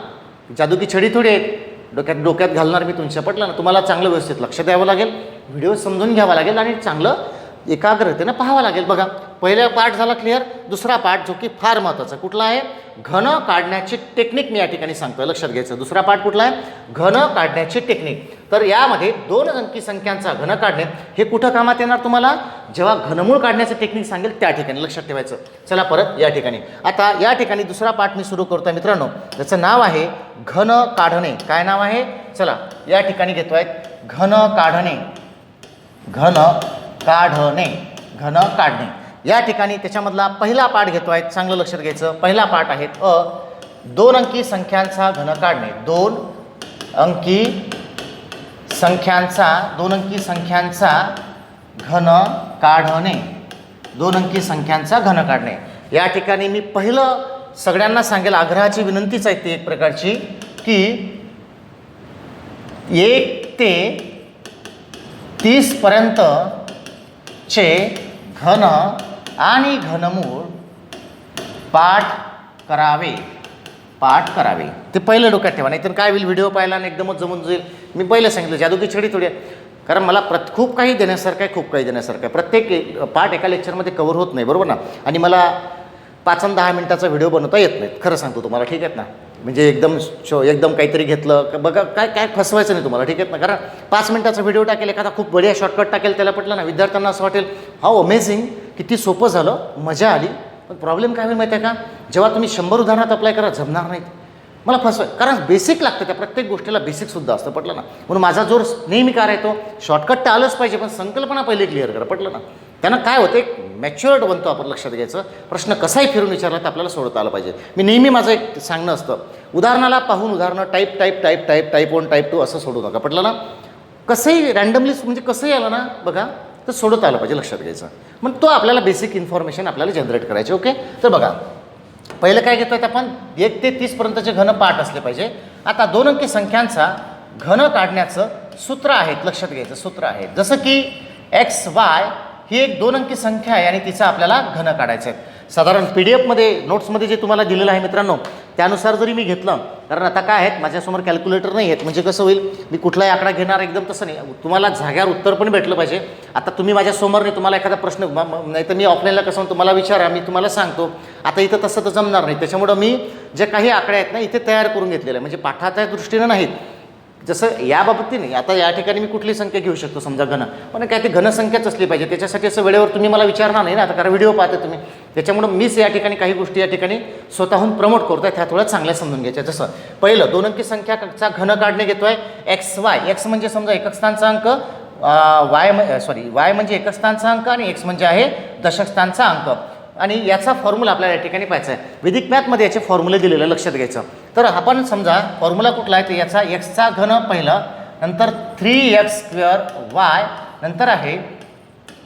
जादू की छडी थोडी आहे डोक्यात घालणार मी तुमच्या. पटलं ना, तुम्हाला चांगलं व्यवस्थित लक्ष द्यावं लागेल, व्हिडिओ समजून घ्यावा लागेल आणि चांगलं एकाग्रतेनं पाहावं लागेल. बघा पहिला पार्ट झाला क्लिअर. दुसरा पार्ट जो की फार महत्त्वाचा कुठला आहे, घन काढण्याची टेक्निक मी या ठिकाणी सांगतोय. लक्षात घ्यायचं. दुसरा पार्ट कुठला आहे, घन काढण्याची टेक्निक. तर यामध्ये 2 अंकी संख्यांचा घन काढणे हे कुठं कामात येणार तुम्हाला, जेव्हा घनमूळ काढण्याचं टेक्निक सांगेल त्या ठिकाणी. लक्षात ठेवायचं. चला परत या ठिकाणी. आता या ठिकाणी दुसरा पार्ट मी सुरू करतोय मित्रांनो, त्याचं नाव आहे घन काढणे. काय नाव आहे, चला या ठिकाणी घेतोय घन काढणे. घन काढणे, घन काढणे. या ठिकाणी त्याच्यामधला पहिला पाठ घेतो आहे, चांगलं लक्षात घ्यायचं. पहिला पाठ आहे 2 अंकी संख्यांचा घन काढणे. 2 अंकी संख्यांचा 2 अंकी संख्यांचा घन काढणे. 2 अंकी संख्यांचा घन काढणे. या ठिकाणी मी पहिलं सगळ्यांना सांगेल, आग्रहाची विनंतीच आहे ती एक प्रकारची, की 1 ते 30 पर्यंतचे घन आणि घनमूळ पाठ करावे. ते पहिलं डोक्यात ठेवा, नाहीतर काय होईल, व्हिडिओ पाहिला आणि एकदमच जमून जाईल. मी पहिलं सांगितलं जादू की छडी थोडी, कारण मला खूप काही देण्यासारखं आहे. प्रत्येक पार्ट एका लेक्चरमध्ये कव्हर होत नाही, बरोबर ना. आणि मला 5 आणि 10 मिनिटाचा व्हिडिओ बनवता येत नाहीत, खरं सांगतो तुम्हाला, ठीक आहेत ना. म्हणजे एकदम काहीतरी घेतलं बघा, काय फसवायचं नाही तुम्हाला, ठीक आहेत ना. कारण 5 मिनिटाचा व्हिडिओ टाकेल, एखादा खूप बढिया शॉर्टकट टाकेल, त्याला पटलं ना, विद्यार्थ्यांना असं वाटेल हाऊ अमेझिंग, किती सोपं झालं, मजा आली. पण प्रॉब्लेम काय होईल माहिती आहे का, जेव्हा तुम्ही 100 उदाहरणात अप्लाय करा जमणार नाहीत, मला फसवाय. कारण बेसिक लागतं, त्या प्रत्येक गोष्टीला बेसिकसुद्धा असतं, पटलं ना. म्हणून माझा जोर नेहमी काय आहे, तो शॉर्टकट तर आलंच पाहिजे, पण संकल्पना पहिले क्लिअर करा, पटलं ना. त्यांना काय होतं, एक मॅच्युअर्ड बनतो आपण, लक्षात घ्यायचं. प्रश्न कसाही फिरून विचारला तर आपल्याला सोडवता आला पाहिजे. मी नेहमी माझं एक सांगणं असतं, उदाहरणाला पाहून उदाहरणं टाईप 1 टाईप 2 असं सोडू नका, पटलं ना. कसंही रँडमली म्हणजे कसंही आलं ना बघा, तर सोडवता आलं पाहिजे, लक्षात घ्यायचं. मग तो आपल्याला बेसिक इन्फॉर्मेशन आपल्याला जनरेट करायचे. ओके, तर बघा पहिलं काय घेतो आपण, 1 ते 30 पर्यंतचे घन पाठ असले पाहिजे. आता 2 अंकी संख्यांचा घन काढण्याचं सूत्र आहेत, लक्षात घ्यायचं सूत्र आहे. जसं की XY ही एक 2 अंकी संख्या आहे आणि तिचं आपल्याला घन काढायचं आहे. साधारण PDF नोट्समध्ये जे तुम्हाला दिलेलं आहे मित्रांनो, त्यानुसार जरी मी घेतलं, कारण आता काय आहेत माझ्यासमोर कॅल्क्युलेटर नाही आहेत, म्हणजे कसं होईल, मी कुठलाही आकडा घेणार एकदम तसं नाही, तुम्हाला जाग्यावर उत्तर पण भेटलं पाहिजे. आता तुम्ही माझ्यासमोर नाही, तुम्हाला एखादा प्रश्न, नाही तर मी ऑफलाईनला कसं तुम्हाला विचारा, मी तुम्हाला सांगतो. आता इथं तसं तर जमणार नाही, त्याच्यामुळं मी जे काही आकडे आहेत ना इथे तयार करून घेतलेले आहे, म्हणजे पाठाच्या दृष्टीनं नाहीत. जसं या बाबतीत नाही, आता या ठिकाणी मी कुठली संख्या घेऊ शकतो, समजा घन, पण काय ती घनसंख्याच असली पाहिजे. त्याच्यासाठी असं वेळेवर तुम्ही मला विचारणार नाही ना, आता कारण व्हिडिओ पाहते तुम्ही, त्याच्यामुळं मीच या ठिकाणी काही गोष्टी या ठिकाणी स्वतःहून प्रमोट करतोय, त्या थोड्या चांगल्या समजून घ्यायच्या. जसं पहिलं 2 अंकी संख्याचा घन काढणे घेतोय XY. X म्हणजे समजा एकक स्थानचा अंक, वाय म्हणजे एकक स्थानचा अंक आणि X म्हणजे आहे दशक स्थानचा अंक. आणि याचा फॉर्म्युला आपल्याला या ठिकाणी पाहायचा आहे. वैदिक मॅथमध्ये याचे फॉर्म्युले दिलेले लक्षात घ्यायचं. तर आपण समजा फॉर्म्युला कुठला आहे, तर याचा एक्सचा घन पहिला, नंतर 3x²y, नंतर आहे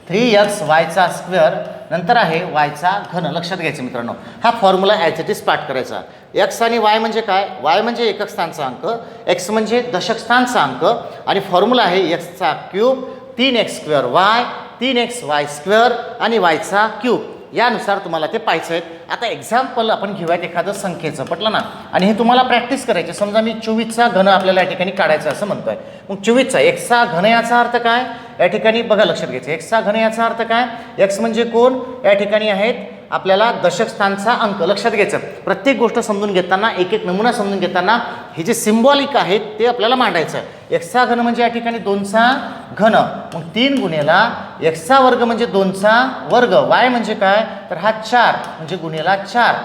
3xy² नंतर आहे yचा घन. लक्षात घ्यायचं मित्रांनो, हा फॉर्म्युला ॲज इट इज पाठ करायचा. x आणि y म्हणजे काय, y म्हणजे एकक स्थानचा अंक, x म्हणजे दशक स्थानचा अंक, आणि फॉर्म्युला आहे x³ 3x²y 3xy² आणि y³ यानुसार तुम्हाला ते पाहायचं आहे. आता एक्झाम्पल आपण घेऊयात एखादं संख्येचं, पटलं ना, आणि हे तुम्हाला प्रॅक्टिस करायचे. समजा मी 24चा घन आपल्याला या ठिकाणी काढायचा असं म्हणतोय. मग 24चा एक्सचा घन याचा अर्थ काय, या ठिकाणी बघा लक्षात घ्यायचं. एक्सचा घन याचा अर्थ काय, एक्स म्हणजे कोण, या ठिकाणी आहेत आपल्याला दशक स्थानचा अंक. लक्षात घ्यायचं, प्रत्येक गोष्ट समजून घेताना, एक एक नमुना समजून घेताना हे जे सिम्बॉलिक आहेत ते आपल्याला मांडायचं आहे. एक्सचा घन म्हणजे या ठिकाणी 2चा घन, मग 3 गुणेला एक्सचा वर्ग म्हणजे 2चा वर्ग, वाय म्हणजे काय, तर हा 4 म्हणजे गुणेला 4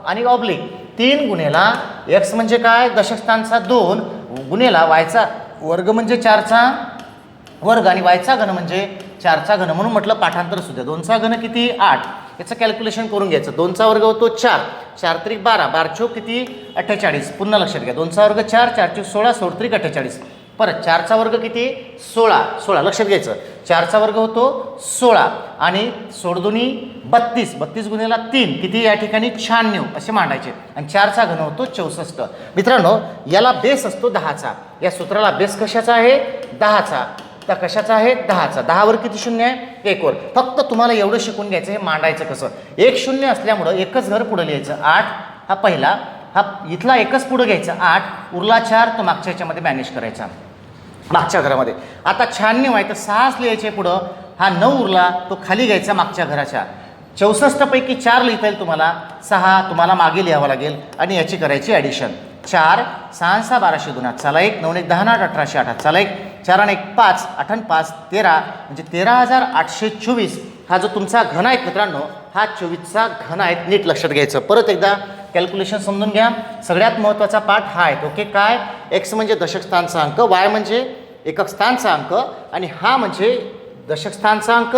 आणि ऑब्लिक 3 गुणेला एक्स म्हणजे काय दशक स्थानचा 2 गुणेला वायचा वर्ग म्हणजे 4चा वर्ग आणि वायचा घन म्हणजे 4चा घन. म्हणून म्हटलं पाठांतर सुद्धा 2चा घन किती 8, याचं कॅल्क्युलेशन करून घ्यायचं. 2चा वर्ग होतो 4, 4 त्रिक 12, 12 चौक किती 48. पुन्हा लक्षात घ्या, 2चा वर्ग 4, 4 चौक 16, 16 त्रिक 48. परत 4चा वर्ग किती 16, 16 लक्षात घ्यायचं. 4चा वर्ग होतो 16 आणि 16 दुनी 32, 32 गुणेला 3 किती या ठिकाणी 96 असे मांडायचे. आणि 4चा घन होतो 64. मित्रांनो याला बेस असतो 10चा. या सूत्राला बेस कशाचा आहे 10चा. तर कशाचा आहे 10चा. 10 वर किती शून्य आहे 1 वर. फक्त तुम्हाला एवढं शिकून घ्यायचं हे मांडायचं कसं. 1 शून्य असल्यामुळं एकच घर पुढे लिहायचं. 8 हा पहिला, हा इथला एकच पुढं घ्यायचा 8, उरला 4 तो मागच्या ह्याच्यामध्ये मॅनेज करायचा मागच्या घरामध्ये. आता 96 आहे तर 6 लिहायचे पुढं, हा 9 उरला तो खाली घ्यायचा मागच्या घराच्या. 64 पैकी 4 लिहिता येईल तुम्हाला, 6 तुम्हाला मागे लिहावं लागेल आणि याची करायची ॲडिशन. 4 6 6 1202 चला 1 9 1 10 8 1808 चला 1 4 1 5 8 5 13 म्हणजे 13824 हा जो तुमचा घन आहे मित्रांनो, हा 24चा घन आहे. नीट लक्षात घ्यायचं. परत एकदा कॅल्क्युलेशन समजून घ्या. सगळ्यात महत्त्वाचा पार्ट हा आहे. ओके, काय एक्स म्हणजे दशक स्थानचा अंक, वाय म्हणजे एकक स्थानचा अंक आणि हा म्हणजे दशक स्थानचा अंक,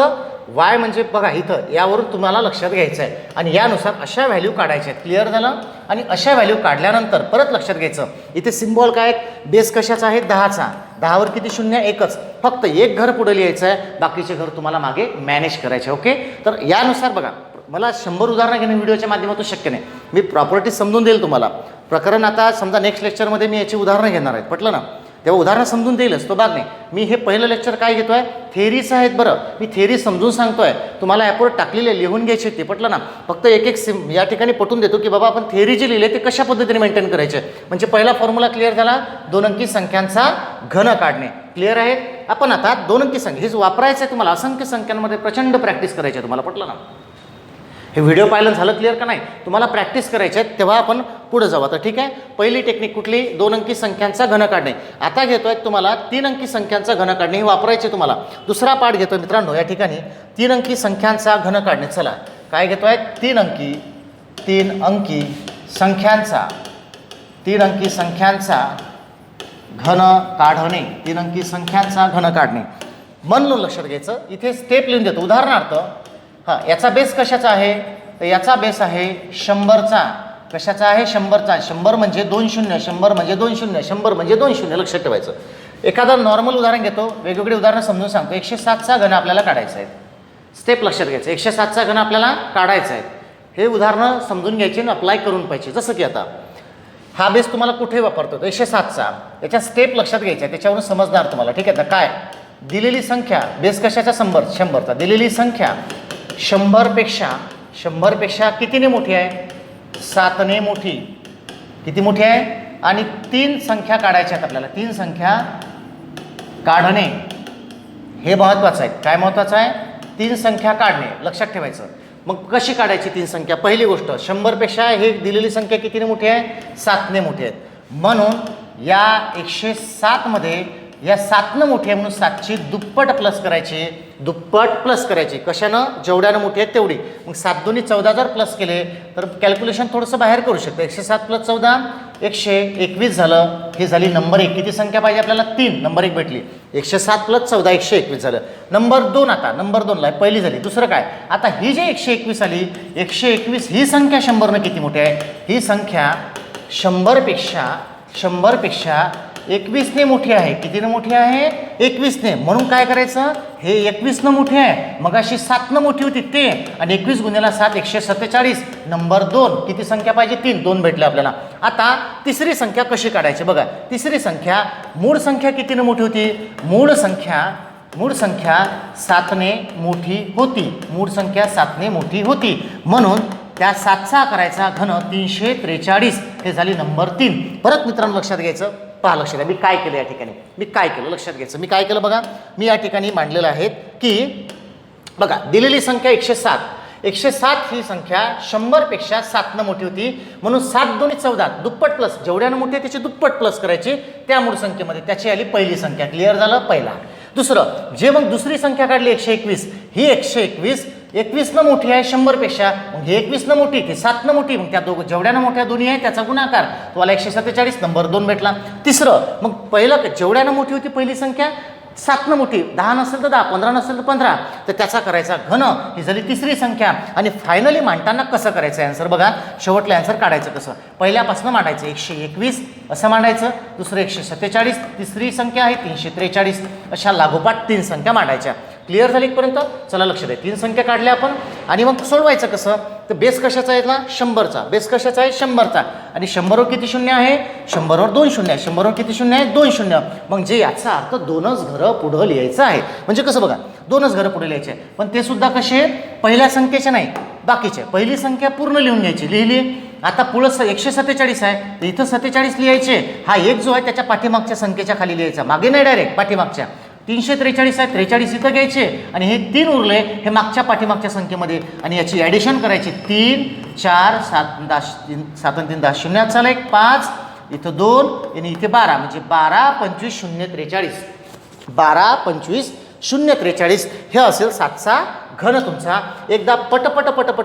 वाय म्हणजे बघा इथं यावरून तुम्हाला लक्षात घ्यायचं आहे आणि यानुसार अशा व्हॅल्यू काढायच्या आहेत. क्लिअर झालं. आणि अशा व्हॅल्यू काढल्यानंतर परत लक्षात घ्यायचं इथे सिम्बॉल काय आहेत, बेस कशाचा आहे 10चा, 10वर किती शून्य, एकच, फक्त एक घर पुढे लिहायचं आहे, बाकीचे घर तुम्हाला मागे मॅनेज करायचे. ओके. तर यानुसार बघा मला 100 उदाहरणं घेणं व्हिडिओच्या माध्यमातून शक्य नाही, मी प्रॉपर्टी समजून देईल तुम्हाला. प्रकरण आता समजा नेक्स्ट लेक्चरमध्ये मी याची उदाहरणं घेणार आहेत, पटलं ना, तेव्हा उदाहरणं समजून देईलच, तो भाग नाही. मी हे पहिलं लेक्चर काय घेतो आहे, थेरीचं आहेत. बरं मी थेरी समजून सांगतो आहे, तुम्हाला ॲपवर टाकलेले लिहून घ्यायचे ते, पटलं ना. फक्त एक एक या ठिकाणी पटून देतो की बाबा आपण थेरी जे लिहिले ते कशा पद्धतीने मेंटेन करायचे. म्हणजे पहिला फॉर्म्युला क्लिअर झाला, 2 अंकी संख्यांचा घन काढणे. क्लिअर आहे. आपण आता 2 अंकी संख्या हेच वापरायचं आहे तुम्हाला, असंख्य संख्यांमध्ये प्रचंड प्रॅक्टिस करायची आहे तुम्हाला, पटलं ना. हे व्हिडिओ पाहिलं झालं क्लिअर का नाही, तुम्हाला प्रॅक्टिस करायचे आहेत तेव्हा आपण पुढे जाऊ. आता ठीक आहे. पहिली टेक्निक कुठली, 2 अंकी संख्यांचा घन काढणे. आता घेतोय तुम्हाला 3 अंकी संख्यांचा घन काढणे, हे वापरायचे तुम्हाला. दुसरा पाठ घेतोय मित्रांनो या ठिकाणी 3 अंकी संख्यांचा घन काढणे. चला काय घेतोय, 3 अंकी संख्यांचा 3 अंकी संख्यांचा घन काढणे. 3 अंकी संख्यांचा घन काढणे म्हणून लक्षात घ्यायचं. इथे स्टेप लिहून देतो. उदाहरणार्थ हां, याचा बेस कशाचा आहे, तर याचा बेस आहे 100चा. कशाचा आहे, 100चा. 100 म्हणजे 2 शून्य, 100 म्हणजे 2 शून्य, 100 म्हणजे 2 शून्य, लक्षात ठेवायचं. एखादं नॉर्मल उदाहरण घेतो, वेगवेगळी उदाहरणं समजून सांगतो. 107चा घन आपल्याला काढायचा आहे. स्टेप लक्षात घ्यायचं, 107चा घन आपल्याला काढायचा आहे. हे उदाहरणं समजून घ्यायचे आणि अप्लाय करून पाहिजे. जसं की आता हा बेस तुम्हाला कुठे वापरतो, 107चा. याच्या स्टेप लक्षात घ्यायच्या, त्याच्यावरून समजणार तुम्हाला. ठीक आहे. तर काय दिलेली संख्या, बेस कशाचा 100चा, दिलेली संख्या 100पेक्षा कितीने मोठी आहे, 7ने मोठी. किती मोठी आहे, आणि 3 संख्या काढायच्या आहेत आपल्याला. 3 संख्या काढणे हे महत्त्वाचं आहे. काय महत्त्वाचं आहे, 3 संख्या काढणे, लक्षात ठेवायचं. मग कशी काढायची 3 संख्या, पहिली गोष्ट 100पेक्षा हे दिलेली संख्या कितीने मोठी आहे, 7ने मोठी आहे. म्हणून या 107 मध्ये या 7नं मोठी आहे म्हणून 7ची दुप्पट प्लस करायची. कशानं, जेवढ्यानं मोठी आहे तेवढी. मग 7 दुनी 14 जर प्लस केले तर कॅल्क्युलेशन थोडंसं बाहेर करू शकतो. 107 + 14 121 झालं. ही झाली नंबर 1. किती संख्या पाहिजे आपल्याला, 3. नंबर 1 भेटली. 107 + 14 121 झालं. नंबर 2 आता नंबर 2ला पहिली झाली. दुसरं काय, आता ही जी 121 आली, 121 ही संख्या 100नं किती मोठी आहे, ही संख्या 100पेक्षा 21ने मोठी आहे. कितीनं मोठी आहे, 21ने. म्हणून काय करायचं, हे 21नं मोठी आहे, मग अशी 7नं मोठी होती ते, आणि 21 × 7 147. नंबर 2 किती संख्या पाहिजे, 3. 2 भेटले आपल्याला. आता तिसरी संख्या कशी काढायची बघा. तिसरी संख्या, मूळ संख्या कितीनं मोठी होती, मूळ संख्या 7ने मोठी होती. म्हणून त्या 7चा करायचा घन 343. हे झाली नंबर 3. परत मित्रांनो लक्षात घ्यायचं, पहा, लक्षात द्या मी काय केलं या ठिकाणी, लक्षात घ्यायचं. मी काय केलं बघा, मी या ठिकाणी मांडलेलं आहे की बघा दिलेली संख्या 107 ही संख्या 100पेक्षा 7नं मोठी होती. म्हणून 7 दुनी 14 दुप्पट प्लस, जेवढ्यानं मोठी आहे त्याची दुप्पट प्लस करायची त्या मूळ संख्येमध्ये. त्याची आली पहिली संख्या. क्लिअर झालं, पहिला. दुसरं जे मग दुसरी संख्या काढली 121, ही 121नं मोठी आहे 100पेक्षा, मग ही 21नं मोठी, ती 7नं मोठी, मग त्या जेवढ्यानं मोठ्या दोन्ही आहे त्याचा गुणाकार, तुम्हाला 147. नंबर 2 भेटला. तिसरं मग पहिलं जेवढ्यानं मोठी होती पहिली संख्या 7नं मोठी, 10 नसेल तर 10, 15 नसेल तर 15, तर त्याचा करायचा घन. ही झाली तिसरी संख्या. आणि फायनली मांडताना कसं करायचं ॲन्सर बघा, शेवटलं ॲन्सर काढायचं कसं, पहिल्यापासून मांडायचं. 121 असं मांडायचं, दुसरं 147, तिसरी संख्या आहे 343, अशा लागोपाठ 3 संख्या मांडायच्या. क्लिअर झाली इथपर्यंत. चला लक्ष द्या, 3 संख्या काढल्या आपण. आणि मग सोडवायचं कसं, तर बेस कशाचा आहे ना, 100चा. बेस कशाचा आहे, 100चा. आणि 100वर किती शून्य आहे, 100वर 2 शून्य आहे. 100वर किती शून्य आहे, 2 शून्य. म्हणजे याचा अर्थ 2च घरं पुढं लिहायचं आहे. म्हणजे कसं बघा, 2च घरं पुढे लिहायचे, पण ते सुद्धा कसे, पहिल्या संख्येचे नाही, बाकीचे. पहिली संख्या पूर्ण लिहून घ्यायची, लिहिली. आता पुढं 147 आहे, तर इथं 47 लिहायचे. हा एक जो आहे त्याच्या पाठीमागच्या संख्येच्या खाली लिहायचा, मागे नाही, डायरेक्ट पाठीमागच्या. 343 आहे, 43 इथं घ्यायचे, आणि हे 3 उरले हे मागच्या पाठीमागच्या संख्येमध्ये, आणि याची ॲडिशन करायची. 3 4 7 7 3 10 0 चाला, 1 5 इथं 2 आणि इथे 12, म्हणजे 12 25 0 43. 12 25 0.43 हे असेल 7चा घन तुमचा. एकदा पट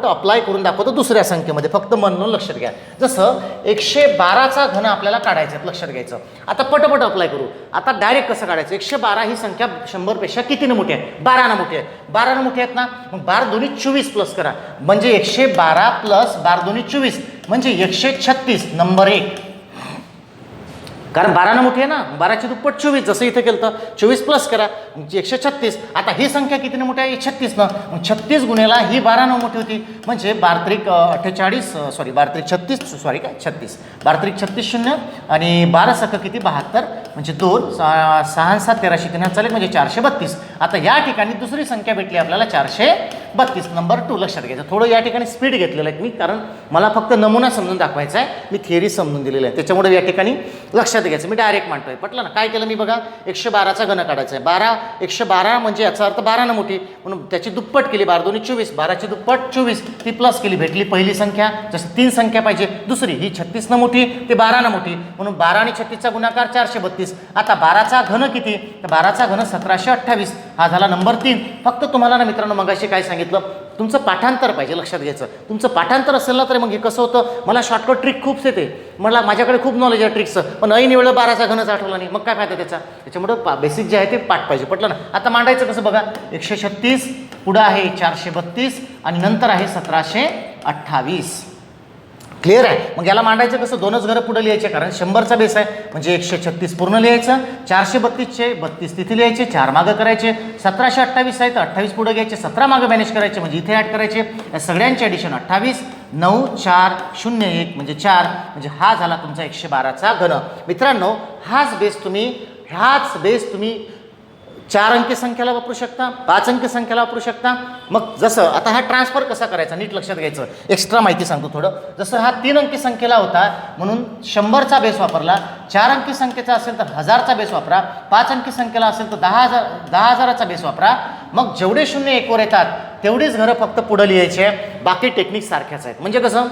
अप्लाय करून दाखवतो दुसऱ्या संख्येमध्ये, फक्त म्हणून लक्षात घ्या. जसं 112चा घन आपल्याला काढायचं आहे, लक्षात घ्यायचं. आता पट अप्लाय करू. आता डायरेक्ट कसं काढायचं? 112 ही संख्या 100पेक्षा कितीनं मोठी आहे? 12 मोठी आहे. 12 मोठी आहेत ना, मग 12 दोन्ही 24 प्लस करा, म्हणजे 112 प्लस 12 दोन्ही 24 म्हणजे 136 नंबर 1. कारण 12 मोठी आहे ना, 12ची दुप्पट 24, जसं इथं केलं तर 24 प्लस करा 136. आता ही संख्या कितीने मोठी आहे? 36 ना, मग 36 गुणेला ही 12 मोठी होती, म्हणजे 36 0 आणि 12 सक किती? 72, म्हणजे 2 6 7 13 3 चालेल, म्हणजे 432. आता या ठिकाणी दुसरी संख्या भेटली आपल्याला 432 नंबर 2. लक्षात घ्यायचं. थोडं या ठिकाणी स्पीड घेतलेलं आहे मी, कारण मला फक्त नमुना समजून दाखवायचा आहे, मी थिअरी समजून दिलेलं आहे, त्याच्यामुळे या ठिकाणी लक्षात घ्यायचं. मी डायरेक्ट मांडतोय. पटलं ना? काय केलं मी बघा, 112चा घन काढायचा आहे. 112 म्हणजे याचा अर्थ 12 मोठी, म्हणून त्याची दुप्पट केली, 12 दोन्ही 24, 12ची दुप्पट 24, ती प्लस केली, भेटली पहिली संख्या. जसं 3 संख्या पाहिजे, दुसरी ही 36 मोठी, ते 12 मोठी, म्हणून 12 आणि 36चा गुणाकार 432. आता 12चा घन किती? तर 12चा घन 1728, हा झाला नंबर 3. फक्त तुम्हाला ना मित्रांनो मगाशी काय सांगितलं, तुमचं पाठांतर पाहिजे, लक्षात घ्यायचं. तुमचं पाठांतर असेल ना तर मग हे कसं होतं, मला शॉर्टकट ट्रिक खूप येते, माझ्याकडे खूप नॉलेज आहे ट्रिकचं, पण ऐन वेळेला 12चा घनच आठवला नाही, मग काय फायदा त्याचा? त्याच्यामुळं बेसिक जे आहे ते पाठ पाहिजे. पटलं ना? आता मांडायचं कसं बघा, 136 पुढं आहे 432 आणि नंतर आहे 1728. क्लिअर आहे? मग याला मांडायचं कसं? दोनच घरं पुढे लिहायचे, कारण 100चा बेस आहे, म्हणजे 136 पूर्ण लिहायचं, 432चे 32 तिथे लिहायचे, 4 मागं करायचे, 1728 आहे तर 28 पुढे घ्यायचे, 17 मागं मॅनेज करायचे, म्हणजे इथे ॲड करायचे. या सगळ्यांचे ॲडिशन 28 9 4 0 1 म्हणजे 4, म्हणजे हा झाला तुमचा 112चा घन. मित्रांनो, हाच बेस तुम्ही 4 अंकी संख्याला वापरू शकता, 5 अंकी संख्याला वापरू शकता. मग जसं आता हा ट्रान्सफर कसा करायचा नीट लक्षात घ्यायचं. एक्स्ट्रा माहिती सांगतो थोडं. जसं हा 3 अंकी संख्येला होता म्हणून 100चा बेस वापरला, 4 अंकी संख्येचा असेल तर 1000चा बेस वापरा, 5 अंकी संख्येला असेल तर 10,000चा बेस वापरा. मग जेवढे 0 1 वर येतात तेवढीच घरं फक्त पुढे लिहायचे, बाकी टेक्निक सारख्याच आहेत. म्हणजे कसं,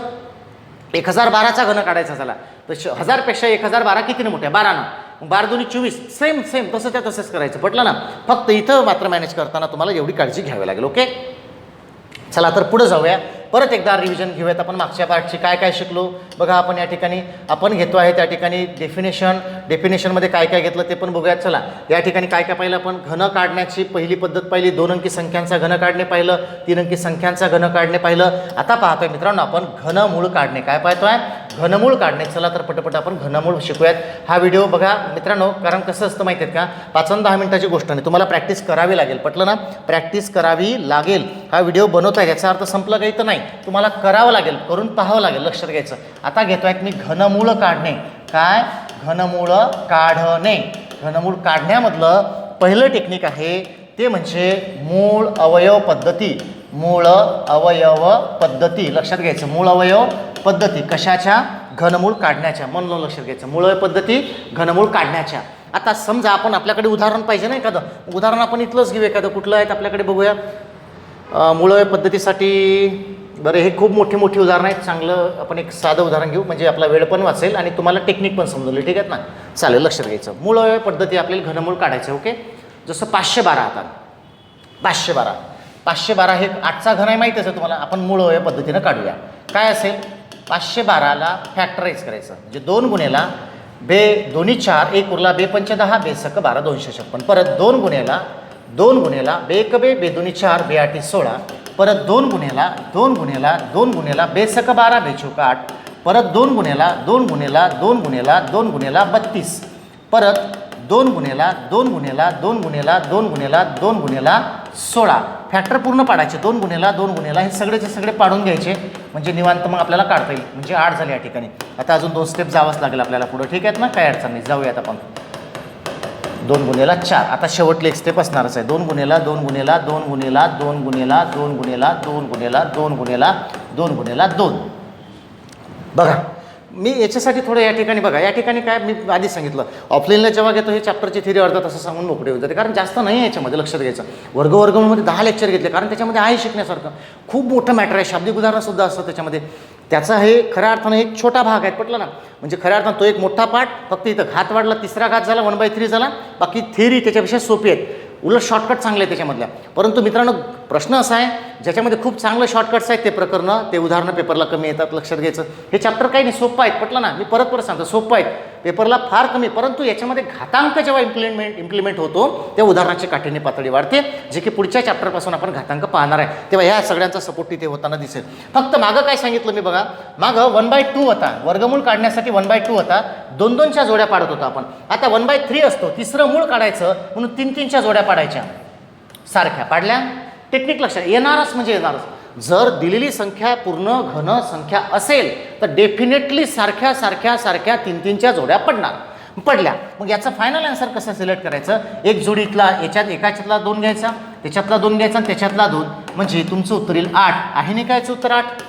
1012चा घन काढायचा झाला तर 1000पेक्षा 1012 कितीने मोठ्या? 12. 12 दोन्ही 24, सेम तसंच करायचं. पटलं ना? फक्त इथं मात्र मॅनेज करताना तुम्हाला एवढी काळजी घ्यावी लागेल. ओके, चला तर पुढे जाऊया. परत एकदा रिव्हिजन घेऊयात आपण मागच्या पार्टची काय शिकलो. बघा, आपण या ठिकाणी आपण घेतो आहे त्या ठिकाणी डेफिनेशनमध्ये काय घेतलं ते पण बघूयात. चला, या ठिकाणी काय पाहिलं आपण? घन काढण्याची पहिली पद्धत पाहिली, 2 अंकी संख्यांचा घन काढणे पाहिलं, 3 अंकी संख्यांचा घन काढणे पाहिलं. आता पाहतोय मित्रांनो आपण घनमूळ काढणे. काय पाहतोय? घनमूळ काढणे. चला तर पटपट आपण घनमूळ शिकूयात. हा व्हिडिओ बघा मित्रांनो, कारण कसं असतं माहिती आहेत का, 5-10 मिनिटाची गोष्ट नाही, तुम्हाला प्रॅक्टिस करावी लागेल. पटलं ना? प्रॅक्टिस करावी लागेल. हा व्हिडिओ बनवताय याचा अर्थ संपलं काही तर नाही, तुम्हाला करावं लागेल, करून पाहावं लागेल, लक्षात घ्यायचं. आता घेतोय मी घनमूळ काढणे. काय? घनमूळ काढणे. घनमूळ काढण्यामधलं पहिलं टेक्निक आहे ते म्हणजे मूळ अवयव पद्धती. मूळ अवयव पद्धती लक्षात घ्यायचं. मूळ अवयव पद्धती कशाच्या? घनमूळ काढण्याच्या. म्हणून लक्षात घ्यायचं, मूळ अवयव पद्धती घनमूळ काढण्याच्या. आता समजा आपण आपल्याकडे उदाहरण पाहिजे ना एखादं उदाहरण, आपण इथलंच घेऊ एखादं. कुठलं आहे आपल्याकडे बघूया. मूळ अवयव पद्धतीसाठी बरं, हे खूप मोठी उदाहरणं आहेत. चांगलं आपण एक साधं उदाहरण घेऊ, म्हणजे आपला वेळ पण वाचेल आणि तुम्हाला टेक्निक पण समजवली. ठीक आहे ना? चालेल, लक्षात घ्यायचं. मूळ अवयव पद्धती आपल्याला घनमूळ काढायचं. ओके, जसं 512. आता 512 हे 8चा घन आहे, माहीतच आहे तुम्हाला. आपण मूळ अवयव पद्धतीनं काढूया. काय असेल? 512ला फॅक्टराईज करायचं, म्हणजे 2 गुणेला बे दोन्ही 4, 1 उरला, बे 5 10, बे सक 12, 256. परत 2 गुणेला बे 1 बे दोन्ही 4, बे 8 16. परत 2 गुणेला बे सक 12, बे 4 8. परत 2 गुणेला 32. परत 2 गुणेला 16. फॅक्टर पूर्ण पाडायचे. 2 गुणेला हे सगळेचे सगळे पाडून घ्यायचे, म्हणजे निवांत मग आपल्याला काढता येईल. म्हणजे 8 झाले या ठिकाणी. आता अजून 2 स्टेप जावंच लागेल आपल्याला पुढं. ठीक आहेत ना? काय अडचण नाही, जाऊयात आपण. 2 गुणेला 4. आता शेवटले एक स्टेप असणारच आहे. 2 गुणेला 2. बघा, मी याच्यासाठी थोडं या ठिकाणी बघा, या ठिकाणी काय मी आधी सांगितलं, ऑफलाईनला जेव्हा घेतो हे चॅप्टरची थिअरी अर्धा तास सांगून मोकळे होऊन जाते, कारण जास्त नाही आहे याच्यामध्ये. लक्षात घ्यायचं. वर्गमध्ये 10 लेक्चर घेतले, कारण त्याच्यामध्ये आहे शिकण्यासारखं. खूप मोठं मॅटर आहे, शाब्दिक उदाहरणंसुद्धा असतं त्याच्यामध्ये. त्याचा हे खऱ्या अर्थानं एक छोटा भाग आहे. पटलं ना? म्हणजे खऱ्या अर्थानं तो एक मोठा पार्ट, फक्त इथं घात वाढला, 3रा घात झाला, 1/3 झाला. बाकी थिअरी त्याच्यापेक्षा सोपी आहेत. उलट शॉर्टकट चांगले आहे त्याच्यामधल्या. परंतु मित्रांनो प्रश्न असा आहे ज्याच्यामध्ये खूप चांगलं शॉर्टकट्स आहेत ते प्रकरणं ते उदाहरणं पेपरला कमी येतात, लक्षात घ्यायचं. हे चॅप्टर काही नाही, सोपं आहेत, पटलं ना. मी परत परत सांगतो सोपं आहेत, पेपरला फार कमी, परंतु याच्यामध्ये घातांक जेव्हा इम्प्लिमेंट होतो तेव्हा उदाहरणाची काठीण्य पातळी वाढते, जे की पुढच्या चॅप्टरपासून आपण घातांक पाहणार आहे. तेव्हा ह्या सगळ्यांचा सपोर्ट तिथे होताना दिसेल. फक्त मागं काय सांगितलं मी बघा, मागं 1/2 होता, वर्गमूळ काढण्यासाठी 1/2 होता, 2-2च्या जोड्या पाडत होतो आपण. आता 1/3 असतो, तिसरं मूळ काढायचं म्हणून 3-3च्या जोड्या पाडायच्या, सारख्या पाडल्या. टेक्निक लक्षात येणारच म्हणजे येणारच. जर दिलेली संख्या पूर्ण घन संख्या असेल तर डेफिनेटली सारख्या सारख्या सारख्या 3-3च्या जोड्या पडल्या. मग याचा फायनल आन्सर कसं सिलेक्ट करायचं, एक जोडीतला एकाच्यातला 2 घ्यायचा, त्याच्यातला 2 घ्यायचा आणि त्याच्यातला 2, म्हणजे तुमचं उत्तर येईल 8. आहे नाही कायचं उत्तर 8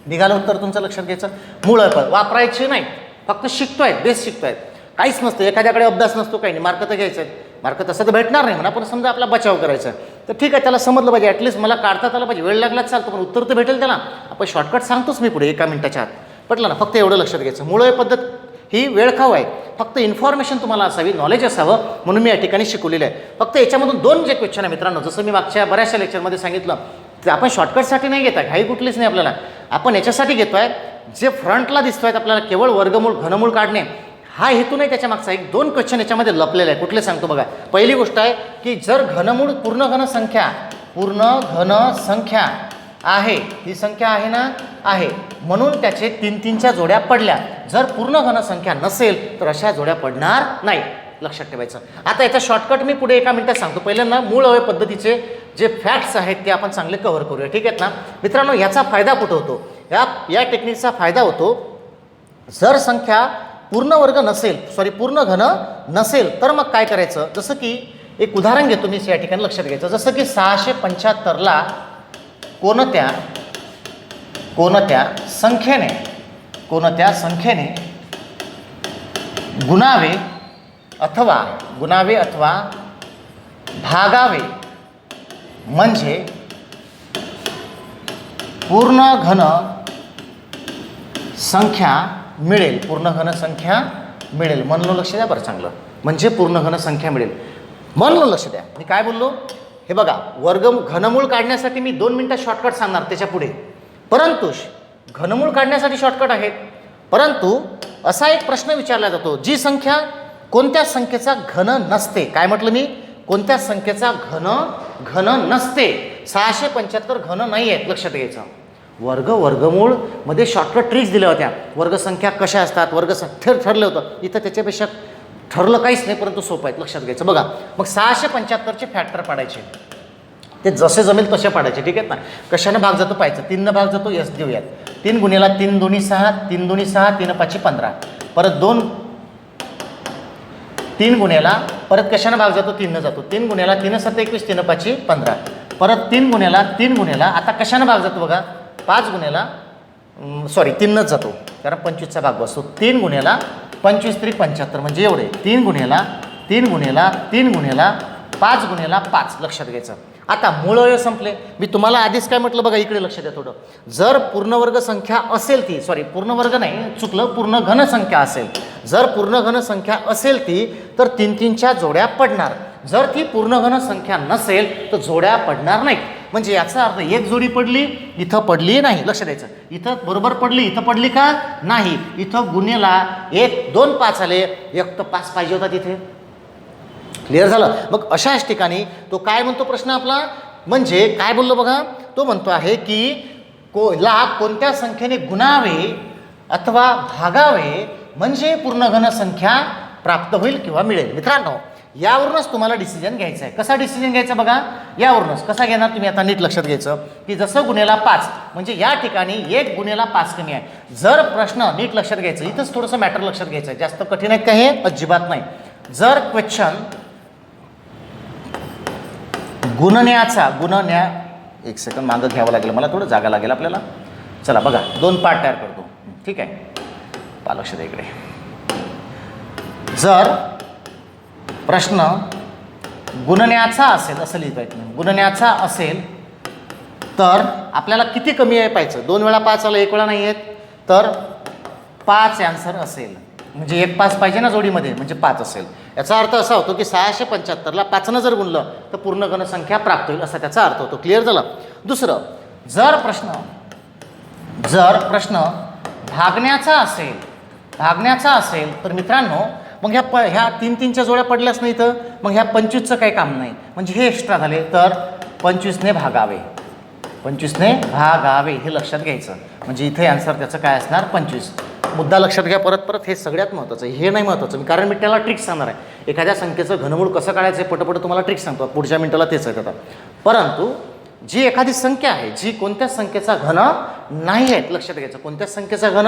निघालं उत्तर तुमचं, लक्षात घ्यायचं. मूळ वापरायचे नाही, फक्त शिकतोय, बेस शिकतोय, काहीच नसतं. एखाद्याकडे अभ्यास नसतो, काही नाही, मार्क तर घ्यायचं आहे, मार्क तसं तर भेटणार नाही म्हणा, पण समजा आपला बचाव करायचा तर ठीक आहे, त्याला समजलं पाहिजे, ॲटलिस्ट मला काढता आलं पाहिजे, वेळ लागलाच चालतो पण उत्तर तर भेटेल त्याला. आपण शॉर्टकट सांगतोच मी पुढे 1 मिनिटाच्या आत, पटलं ना. फक्त एवढं लक्षात घ्यायचं, मूळ पद्धत ही वेळखाऊ आहे, फक्त इन्फॉर्मेशन तुम्हाला असावी, नॉलेज असावं म्हणून मी या ठिकाणी शिकवलेलं आहे. फक्त याच्यामधून 2 जे क्वेश्चन आहे मित्रांनो, जसं मी मागच्या बऱ्याचशा लेक्चरमध्ये सांगितलं, ते आपण शॉर्टकटसाठी नाही घेत आहे, घाई कुठलीच नाही आपल्याला, आपण याच्यासाठी घेतो आहे जे फ्रंटला दिसतो आहेत आपल्याला, केवळ वर्गमूळ घनमूळ काढणे हा हेतू नाही त्याच्या मागचा. 1-2 क्वेश्चन याच्यामध्ये लपलेले आहे. कुठले सांगतो बघा. पहिली गोष्ट आहे की जर घनमूळ पूर्ण घन संख्या आहे, ही संख्या आहे ना, आहे, म्हणून त्याचे 3-3च्या जोड्या पडल्या. जर पूर्ण घन संख्या नसेल तर अशा जोड्या पडणार नाही, लक्षात ठेवायचं. आता याचा शॉर्टकट मी पुढे 1 मिनिटात सांगतो. पहिल्यांदा मूळ अवयव पद्धतीचे जे फॅक्ट्स आहेत ते आपण चांगले कव्हर करूया, ठीक आहेत ना मित्रांनो. याचा फायदा कुठं होतो, या टेक्निकचा फायदा होतो जर संख्या पूर्ण घन नसेल तर मग काय करायचं. जसं की एक उदाहरण घेतो मी या ठिकाणी, लक्षात घ्यायचं. जसं की 675ला कोणत्या संख्येने गुणावे अथवा भागावे म्हणजे पूर्ण घन संख्या मिळेल. म्हणलं लक्ष द्या बरं चांगलं, म्हणजे पूर्ण घन संख्या मिळेल म्हणलं लक्ष द्या. मी काय बोललो हे बघा, घनमूळ काढण्यासाठी मी 2 मिनिटात शॉर्टकट सांगणार त्याच्या पुढे, परंतु घनमूळ काढण्यासाठी शॉर्टकट आहेत. परंतु असा एक प्रश्न विचारला जातो, जी संख्या कोणत्या संख्येचा घन नसते. काय म्हटलं मी, कोणत्या संख्येचा घन नसते. 675 घन नाही आहेत, लक्षात घ्यायचं. वर्गमूळ मध्ये शॉर्टकट ट्रिक्स दिल्या होत्या, वर्गसंख्या कशा असतात, ठरलं होतं. इथं त्याच्यापेक्षा ठरलं काहीच नाही, परंतु सोपं आहे, लक्षात घ्यायचं. बघा मग 675चे फॅक्टर पाडायचे, ते जसे जमेल तसे पाडायचे, ठीक आहेत ना. कशानं भाग जातो पाहायचं, 3 भाग जातो, यस देऊयात. 3 गुणिला 3 दोन्ही 6, 3 दोन्ही 6, 3 पाची 15, परत 3 गुणिला परत कशानं भाग जातो, 3 जातो. 3 गुणिला 3 7 21, 3 पाची 15, परत 3 गुणिला आता कशानं भाग जातो बघा, 5 गुणिला 3 जातो, कारण 25चा भाग बसतो. 3 गुणिला 25 3 75, म्हणजे एवढे. 3 गुणिला 5 गुणिला 5, लक्षात घ्यायचं. आता मूळ अवयव संपले. मी तुम्हाला आधीच काय म्हटलं बघा, इकडे लक्ष द्या थोडं. जर पूर्णवर्ग संख्या असेल ती, पूर्णवर्ग नाही चुकलं, पूर्ण घन संख्या असेल, जर पूर्ण घन संख्या असेल ती तर 3-3च्या जोड्या पडणार. जर ती पूर्ण घन संख्या नसेल तर जोड्या पडणार नाहीत. म्हणजे याचा अर्थ एक जोडी पडली, इथं पडली नाही, लक्ष द्यायचं. इथं बरोबर पडली, इथं पडली का नाही. इथं गुन्हेला 1 2 5 आले, एक तर 5 पाहिजे होता तिथे. क्लिअर झालं. मग अशाच ठिकाणी तो काय म्हणतो प्रश्न आपला, म्हणजे काय बोललो बघा, तो म्हणतो आहे की कोणत्या संख्येने गुणावे अथवा भागावे म्हणजे पूर्ण घन संख्या प्राप्त होईल किंवा मिळेल. मित्रांनो यावरूनच तुम्हाला डिसिजन घ्यायचा आहे. कसा डिसिजन घ्यायचा बघा, यावरूनच कसा घेणार तुम्ही, आता नीट लक्षात घ्यायचं की जसं गुन्हेला 5, म्हणजे या ठिकाणी 1 गुन्हेला 5 कमी आहे. जर प्रश्न नीट लक्षात घ्यायचं, इथंच थोडंसं मॅटर लक्षात घ्यायचं आहे, जास्त कठीण आहेत का हे, अजिबात नाही. जर क्वेश्चन गुणन्या 1 सेकंड मागं घ्यावं लागेल मला, थोडं जागा लागेल आपल्याला. चला बघा, 2 पार्ट तयार करतो, ठीक आहे. लक्ष द्या इकडे. जर प्रश्न गुणन्याचा असेल, असं लिहिता येत नाही, गुणन्याचा असेल तर आपल्याला किती कमी आहे पाहायचं. 2 वेळा 5 आलं, 1 वेळा नाही आहेत, तर 5 आन्सर असेल. म्हणजे एक 5 पाहिजे ना जोडीमध्ये, म्हणजे 5 असेल. याचा अर्थ असा होतो की 675ला 5नं जर गुणलं तर पूर्ण घनसंख्या प्राप्त होईल, असा त्याचा अर्थ होतो. क्लिअर झालं. दुसरं, जर प्रश्न भागण्याचा असेल तर मित्रांनो मग ह्या 3-3च्या जोड्या पडल्याच नाही तर मग ह्या 25चं काही काम नाही, म्हणजे हे एक्स्ट्रा झाले तर 25ने भागावे हे लक्षात घ्यायचं. म्हणजे इथे आन्सर त्याचं काय असणार 25. मुद्दा लक्षात घ्या परत हे सगळ्यात महत्त्वाचं आहे. हे नाही महत्त्वाचं कारण मी त्याला ट्रिक सांगणार आहे. एखाद्या संख्येचं घनमूळ कसं काढायचं आहे पटपट तुम्हाला ट्रिक सांगतो, पुढच्या मिनिटाला तेच आहे आता. परंतु जी एखादी संख्या आहे जी कोणत्याच संख्येचा घन नाही आहे, लक्षात घ्यायचं कोणत्याच संख्येचा घन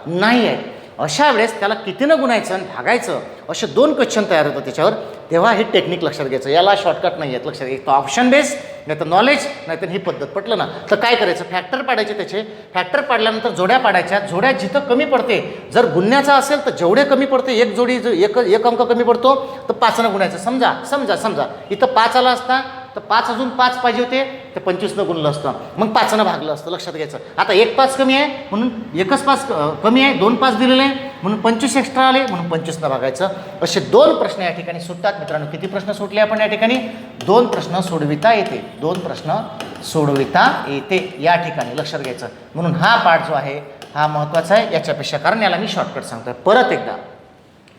नाही आहे, अशा वेळेस त्याला कितीनं गुणायचं आणि भागायचं असे 2 क्वेश्चन तयार होतात त्याच्यावर. तेव्हा ही टेक्निक लक्षात घ्यायचं. याला शॉर्टकट नाही आहेत, लक्षात घ्यायचं. ऑप्शन बेस नाही तर नॉलेज नाही तर ही पद्धत. पटलं ना. तर काय करायचं, फॅक्टर पाडायचे त्याचे. फॅक्टर पाडल्यानंतर जोड्या पाडायच्या. जोड्या जिथं कमी पडते, जर गुणण्याचा असेल तर जेवढे कमी पडते, एक जोडी एक अंक कमी पडतो तर 5नं गुणायचं. समजा इथं 5 आला असता तर 5 अजून 5 पाहिजे होते तर 25नं गुणलं असतं, मग 5नं भागलं असतं. लक्षात घ्यायचं. आता एक 5 कमी आहे म्हणून एकच 5 कमी आहे, 2 5 दिलेले आहे म्हणून 25 एक्स्ट्रा आले म्हणून 25नं भागायचं. असे 2 प्रश्न या ठिकाणी सुटतात मित्रांनो. किती प्रश्न सुटले आपण या ठिकाणी? 2 प्रश्न सोडविता येते. 2 प्रश्न सोडविता येते या ठिकाणी, लक्षात घ्यायचं. म्हणून हा पार्ट जो आहे हा महत्त्वाचा आहे याच्यापेक्षा, कारण याला मी शॉर्टकट सांगतोय. परत एकदा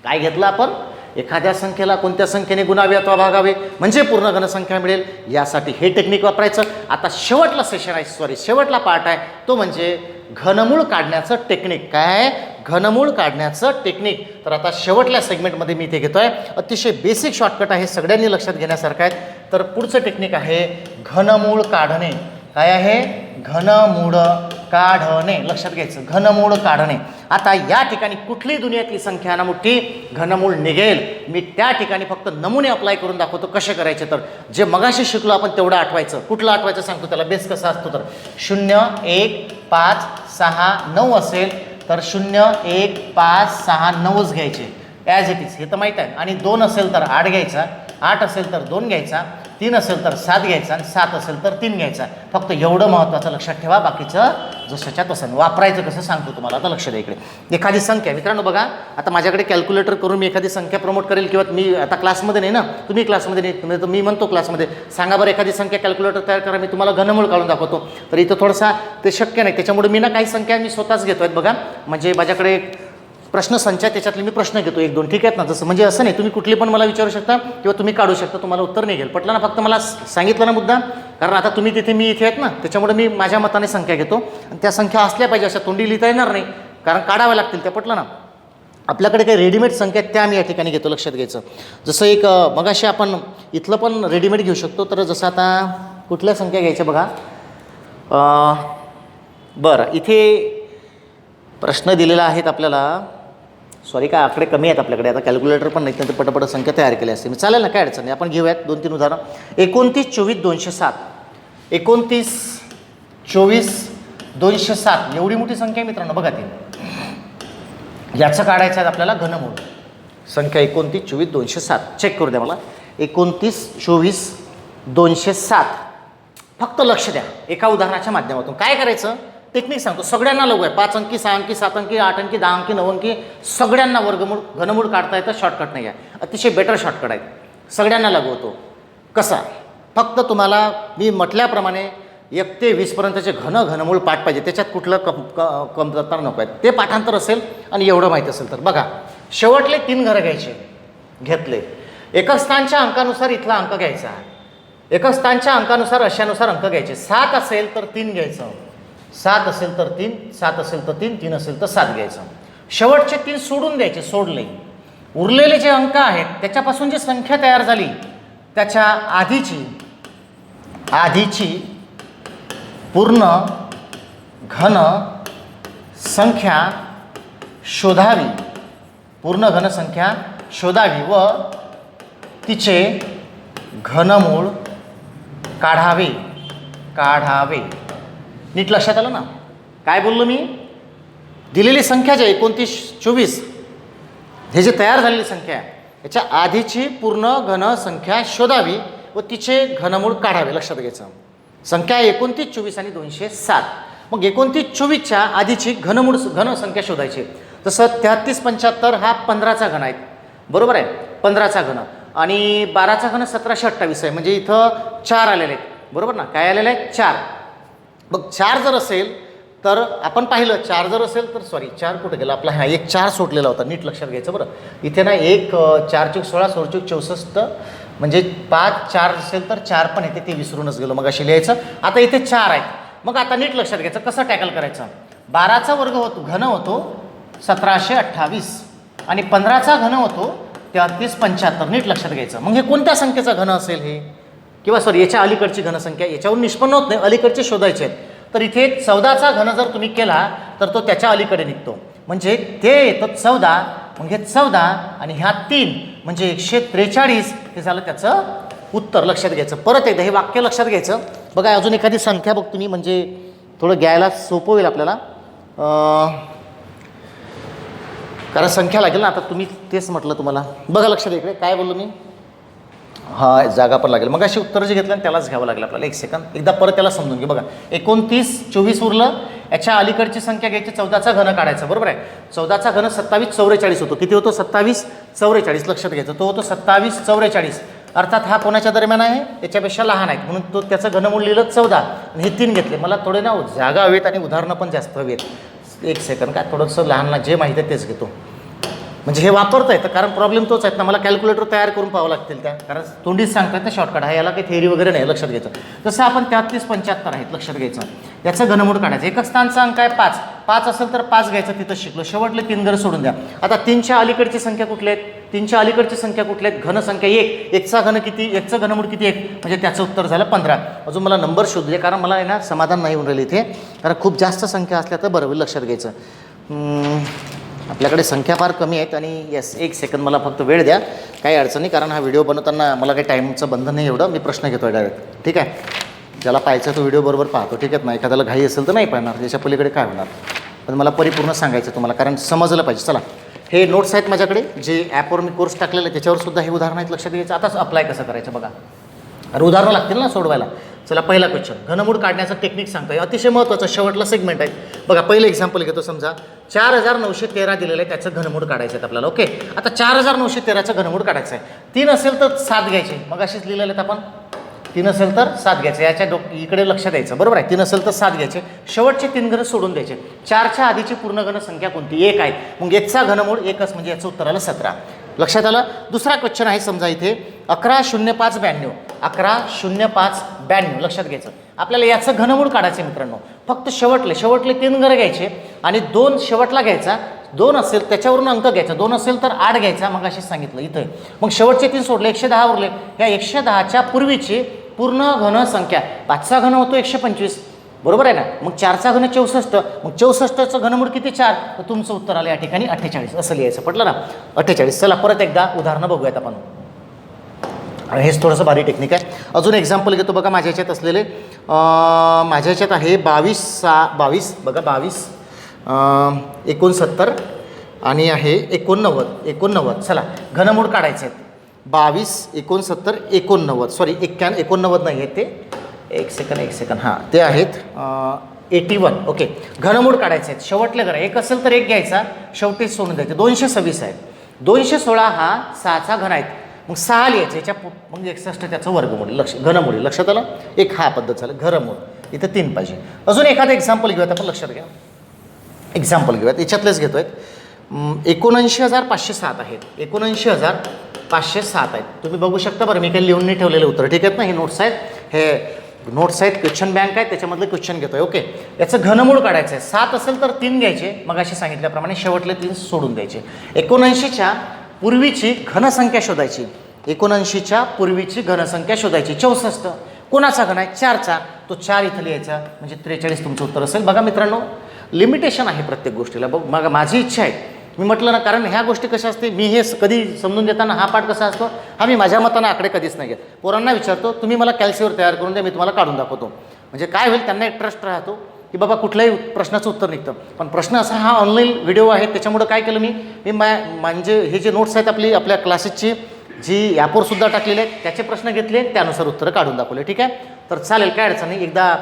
काय घेतलं आपण, एखाद्या संख्येला कोणत्या संख्येने गुणावे अथवा भागावे म्हणजे पूर्ण घनसंख्या मिळेल, यासाठी हे टेक्निक वापरायचं. आता शेवटला पार्ट आहे तो म्हणजे घनमूळ काढण्याचं टेक्निक. काय आहे? घनमूळ काढण्याचं टेक्निक. तर आता शेवटल्या सेगमेंटमध्ये मी इथे घेतोय. अतिशय बेसिक शॉर्टकट आहे, सगळ्यांनी लक्षात घेण्यासारखं आहे. तर पुढचं टेक्निक आहे घनमूळ काढणे. काय आहे? घनमूळ काढणे. लक्षात घ्यायचं, घनमूळ काढणे. आता या ठिकाणी कुठली दुनियातली संख्या ना मोठी घनमूळ निघेल, मी त्या ठिकाणी फक्त नमुने अप्लाय करून दाखवतो कसे करायचे. तर जे मगाशी शिकलो आपण तेवढं आठवायचं. कुठलं आठवायचं सांगतो, त्याला बेस कसा असतो. तर 0 1 5 6 9 असेल तर 0 1 5 6 9च घ्यायचे ॲज इट इज, हे तर माहीत आहे. आणि 2 असेल तर 8 घ्यायचा, 8 असेल तर 2 घ्यायचा, 3 असेल तर 7 घ्यायचा आणि 7 असेल तर 3 घ्यायचा. फक्त एवढं महत्त्वाचं लक्षात ठेवा, बाकीचं जसंच्या तसं. वापरायचं कसं सांगतो तुम्हाला. आता लक्ष द्या इकडे. एखादी संख्या मित्रांनो बघा, आता माझ्याकडे कॅल्क्युलेटर करून मी एखादी संख्या प्रमोट करेल, किंवा मी आता क्लासमध्ये नाही ना, तुम्ही क्लासमध्ये नाही तर मी म्हणतो क्लासमध्ये सांगा बरं एखादी संख्या कॅल्क्युलेटर तयार करा, मी तुम्हाला घनमूळ काढून दाखवतो. तर इथं थोडासा ते शक्य नाही, त्याच्यामुळे मी ना काही संख्या मी स्वतःच घेतो आहेत बघा. म्हणजे माझ्याकडे प्रश्न संच आहे, त्याच्यातले मी प्रश्न घेतो 1-2, ठीक आहेत ना. जसं म्हणजे असं नाही, तुम्ही कुठली पण मला विचारू शकता किंवा तुम्ही काढू शकता, तुम्हाला उत्तर निघेल. पटलं ना. फक्त मला सांगितलं ना मुद्दा, कारण आता तुम्ही तिथे मी इथे आहेत ना, त्याच्यामुळे मी माझ्या मताने संख्या घेतो. आणि त्या संख्या असल्या पाहिजे, अशा तोंडी लिहिता येणार नाही, कारण काढाव्या लागतील त्या. पटलं ना. आपल्याकडे काही रेडीमेड संख्या त्या मी या ठिकाणी घेतो, लक्षात घ्यायचं. जसं एक मगाशी आपण इथलं पण रेडीमेड घेऊ शकतो. तर जसं आता कुठल्या संख्या घ्यायच्या बघा. बरं, इथे प्रश्न दिलेला आहेत आपल्याला. सॉरी, काय आकडे कमी आहेत आपल्याकडे, आता कॅल्क्युलेटर पण नाही, तर पटपट संख्या तयार केली असते. चालेल ना, काय अडचण नाही. आपण घेऊयात 2-3 उदाहरण. 29 24 207. 29 24 207 एवढी मोठी संख्या आहे मित्रांनो, बघा ती. याचं काढायचं आहे आपल्याला घनमूळ. संख्या 29 24 207 चेक करू द्या मला. 29 24 207. फक्त लक्ष द्या एका उदाहरणाच्या माध्यमातून. काय करायचं टेक्निक सांगतो, सगळ्यांना लागू आहे. 5 अंकी 6 अंकी 7 अंकी 8 अंकी 10 अंकी 9 अंकी सगळ्यांना घनमूळ काढता येतं. शॉर्टकट नाही आहे, अतिशय बेटर शॉर्टकट आहे, सगळ्यांना लागू होतो. कसा? फक्त तुम्हाला मी म्हटल्याप्रमाणे 1 ते 20 पर्यंतचे घनमूळ पाठ पाहिजे, त्याच्यात कुठलं कमतरता नको आहे. ते पाठांतर असेल आणि एवढं माहीत असेल तर बघा. शेवटले 3 घरं घ्यायचे, घेतले. एकक स्थानच्या अंकानुसार इथला अंक घ्यायचा, एकक स्थानच्या अंकानुसार अशानुसार अंक घ्यायचे. 7 असेल तर 3 घ्यायचं, 7 असेल तर 3, 7 असेल तर 3, 3 असेल तर 7 घ्यायचं. शेवटचे 3 सोडून द्यायचे, सोडले. उरलेले जे अंक आहेत त्याच्यापासून जी संख्या तयार झाली त्याच्या आधीची पूर्ण घन संख्या शोधावी, पूर्ण घनसंख्या शोधावी व तिचे घनमूळ काढावे. नीट लक्षात आलं ना काय बोललो मी? दिलेली संख्या जी 29 24 हे जे तयार झालेली संख्या आहे याच्या आधीची पूर्ण घनसंख्या शोधावी व तिचे घनमूळ काढावे. लक्षात घ्यायचं. संख्या 29 24 आणि 207. मग 29 24च्या आधीची घनसंख्या शोधायची. जसं 3375 हा 15चा घन आहे, बरोबर आहे, 15चा घन, आणि 12चा घन 1728 आहे, म्हणजे इथं 4 आलेले आहेत, बरोबर ना, काय आलेलं आहे 4. मग 4 जर असेल तर आपण पाहिलं 4 जर असेल तर सॉरी 4 कुठं गेला आपला, हा एक 4 सुटलेला होता, नीट लक्षात घ्यायचं बरं. इथे ना 1 4 चूक 16 16 चूक 64, म्हणजे 5 4 असेल तर 4 पण येते, ते विसरूनच गेलो मग अशी लिहायचं. आता इथे 4 आहेत, मग आता नीट लक्षात घ्यायचं कसं टॅकल करायचं. 12चा वर्ग होतो घन होतो 1728 आणि 15चा घन होतो 3375, नीट लक्षात घ्यायचं. मग हे कोणत्या संख्येचा घन असेल हे, किंवा सॉरी याच्या अलीकडची घनसंख्या, याच्यावरून निष्पन्न होत नाही, अलीकडचे शोधायचे आहेत. तर इथे 14चा घन जर तुम्ही केला तर तो त्याच्या अलीकडे निघतो, म्हणजे ते येतं 14, मग हे 14 आणि ह्या 3 म्हणजे 143, हे झालं त्याचं उत्तर. लक्षात घ्यायचं. परत एकदा हे वाक्य लक्षात घ्यायचं. बघा अजून एखादी संख्या बघ तुम्ही, म्हणजे थोडं घ्यायला सोपं होईल आपल्याला, कारण संख्या लागेल ना, आता तुम्ही तेच म्हटलं तुम्हाला. बघा लक्षात इकडे काय बोललो मी, हा जागा पण लागेल, मग अशी उत्तर जे घेतलं त्यालाच घ्यावं लागेल आपल्याला. एक सेकंद, एकदा परत त्याला समजून घे. बघा 29 24 उरलं, याच्या अलीकडची संख्या घ्यायची, 14चा घन काढायचा, बरोबर आहे. 14चा घन 27 44 होतो, किती होतो 27 44, लक्षात घ्यायचं, तो होतो 27 44, अर्थात हा कोणाच्या दरम्यान आहे, याच्यापेक्षा लहान आहेत, म्हणून तो त्याचं घनमूळ लिहिलं 14 आणि हे 3 घेतले. मला थोडे ना जागा हवेत आणि उदाहरणं पण जास्त हवेत. एक सेकंड, काय थोडंसं लहानला जे माहिती आहे तेच घेतो, म्हणजे हे वापरता येतं, कारण प्रॉब्लेम तोच आहेत ना, मला कॅल्क्युलेटर तयार करून पाहावं लागतील त्या, कारण तोंडीच सांगतात ना शॉर्टकट, हा याला काही थेअरी वगैरे नाही, लक्षात घ्यायचं. जसं आपण 33 75 आहेत, लक्षात घ्यायचं, याचं घनमूळ काढायचं. एकच स्थानचा अंक आहे 5, 5 असेल तर 5 घ्यायचं, तिथं शिकलो. शेवटले 3 घरं सोडून द्या. आता 3च्या अलीकडची संख्या कुठली आहेत, 3च्या अलीकडची संख्या कुठल्या आहेत, घनसंख्या 1, 1चा घन किती, 1चं घनमूळ किती 1, म्हणजे त्याचं उत्तर झालं 15. अजून मला नंबर शोधू दे, कारण मला आहे ना समाधान नाही होऊन राहिलं इथे, कारण खूप जास्त संख्या असल्या तर बरोबर लक्षात घ्यायचं. आपल्याकडे संख्या फार कमी आहेत आणि येस, एक सेकंद मला फक्त वेळ द्या, काही अडचण नाही, कारण हा व्हिडिओ बनवताना मला काही टाईमचं बंधन नाही एवढं, मी प्रश्न घेतो आहे डायरेक्ट, ठीक आहे. ज्याला पाहायचं तो व्हिडिओ बरोबर पाहतो, ठीक आहे ना, एखाद्याला घाई असेल तर नाही पाहणार, याच्या पलीकडे काय होणार, पण मला परिपूर्ण सांगायचं तुम्हाला, कारण समजलं पाहिजे. चला, हे नोट्स आहेत माझ्याकडे, जे ॲपवर मी कोर्स टाकलेला आहे त्याच्यावर सुद्धा हे उदाहरण आहेत, लक्षात घ्यायचं. आताच अप्लाय कसं करायचं बघा, अरे उदाहरणं लागतील ना सोडवायला. चला पहिला क्वेश्चन, घनमूळ काढण्याचं टेक्निक सांगतोय, अतिशय महत्त्वाचं, शेवटला सेगमेंट आहे. बघा पहिलं एक्झाम्पल घेतो, समजा 4913 दिलेलं आहे, त्याचं घनमूळ काढायचं आहे आपल्याला. ओके, आता 4913चं घनमूळ काढायचं आहे. 3 असेल तर 7 घ्यायचे, मग अशीच लिहिलेलं आहेत आपण, 3 असेल तर 7 घ्यायचे, याच्या इकडे लक्ष द्यायचं, बरोबर आहे. 3 असेल तर 7 घ्यायचे, शेवटचे 3 घन सोडून द्यायचे. 4च्या आधीची पूर्ण घन संख्या कोणती, 1 आहे, मग 1चा घनमूळ 1च, म्हणजे याचं उत्तर आलं 17. लक्षात आलं. दुसरा क्वेश्चन आहे, समजा इथे 110592, 110592, लक्षात घ्यायचं. आपल्याला याचं घनमूळ काढायचं मित्रांनो. फक्त शेवटले 3 घरं घ्यायचे आणि 2 शेवटला घ्यायचा, 2 असेल त्याच्यावरून अंक घ्यायचा, 2 असेल तर 8 घ्यायचा, मग अशीच सांगितलं इथे. मग शेवटचे 3 सोडले, 110 उरले. या 110च्या पूर्वीची पूर्ण घन संख्या, 5चा घन होतो 125, बरोबर आहे ना, मग 4चा घन 64, मग 64चं घनमूळ किती 4, तर तुमचं उत्तर आलं या ठिकाणी 48, असं लिहायचं. पटलं ना, 48. चला परत एकदा उदाहरणं बघूयात आपण, हेच थोडंसं भारी टेक्निक आहे. अजून एक्झाम्पल घेतो, बघा माझ्या ह्याच्यात असलेले, माझ्या ह्याच्यात आहे 22 बघा 22 69 आणि आहे 89. चला घनमूळ काढायचे आहेत, 22 69 89, सॉरी 89 नाही आहे ते, एक सेकंड, हां ते आहेत 81. ओके, घनमूळ काढायचे आहेत, शेवटले घरं 1 असेल तर 1 घ्यायचा, शेवटी सोडून द्यायचे. 226 आहेत, 216 हा 6चा घन आहेत, मग 6 लिहायचे, याच्या मग 61 त्याचं वर्गमूळ, घनमूळ, लक्षात आलं. एक हा पद्धत झालं, घनमूळ इथं 3 पाहिजे. अजून एखादं एक्झाम्पल घेऊयात आपण, लक्षात घ्या. एक्झाम्पल घेऊयात, याच्यातलेच घेतो आहेत. 79507 आहेत, 79507 आहेत. तुम्ही बघू शकता बरं, मी काही लिहून नाही ठेवलेलं उत्तर, ठीक आहेत ना, हे नोट्स आहेत, हे नोट्स आहेत, क्वेश्चन बँक आहे, त्याच्यामधले क्वेश्चन घेतो आहे. ओके, याचं घनमूळ काढायचं आहे. 7 असेल तर 3 घ्यायचे, मग अशी सांगितल्याप्रमाणे शेवटले 3 सोडून द्यायचे. 79च्या पूर्वीची घनसंख्या शोधायची, 79च्या पूर्वीची घनसंख्या शोधायची. 64 कोणाचा घन आहे, 4चा, तो 4 इथं लिहायचा, म्हणजे 43 तुमचं उत्तर असेल. बघा मित्रांनो, लिमिटेशन आहे प्रत्येक गोष्टीला. बघ मग माझी इच्छा आहे, मी म्हटलं ना, कारण ह्या गोष्टी कशा असते, मी हे कधी समजून देताना हा पाठ कसा असतो, हा मी माझ्या मतानं आकडे कधीच नाही घेत. पोरांना विचारतो, तुम्ही मला कॅल्सीवर तयार करून द्या, मी तुम्हाला काढून दाखवतो. म्हणजे काय होईल, त्यांना एक ट्रस्ट राहतो की बाबा कुठल्याही प्रश्नाचं उत्तर निघतं. पण प्रश्न असा, हा ऑनलाईन व्हिडिओ आहे, त्याच्यामुळं काय केलं मी म्हणजे हे जे नोट्स आहेत आपल्या क्लासेसची, जी ॲपवर सुद्धा टाकलेले आहेत, त्याचे प्रश्न घेतले, त्यानुसार उत्तरं काढून दाखवले. ठीक आहे, तर चालेल, काय अडचण नाही. एकदा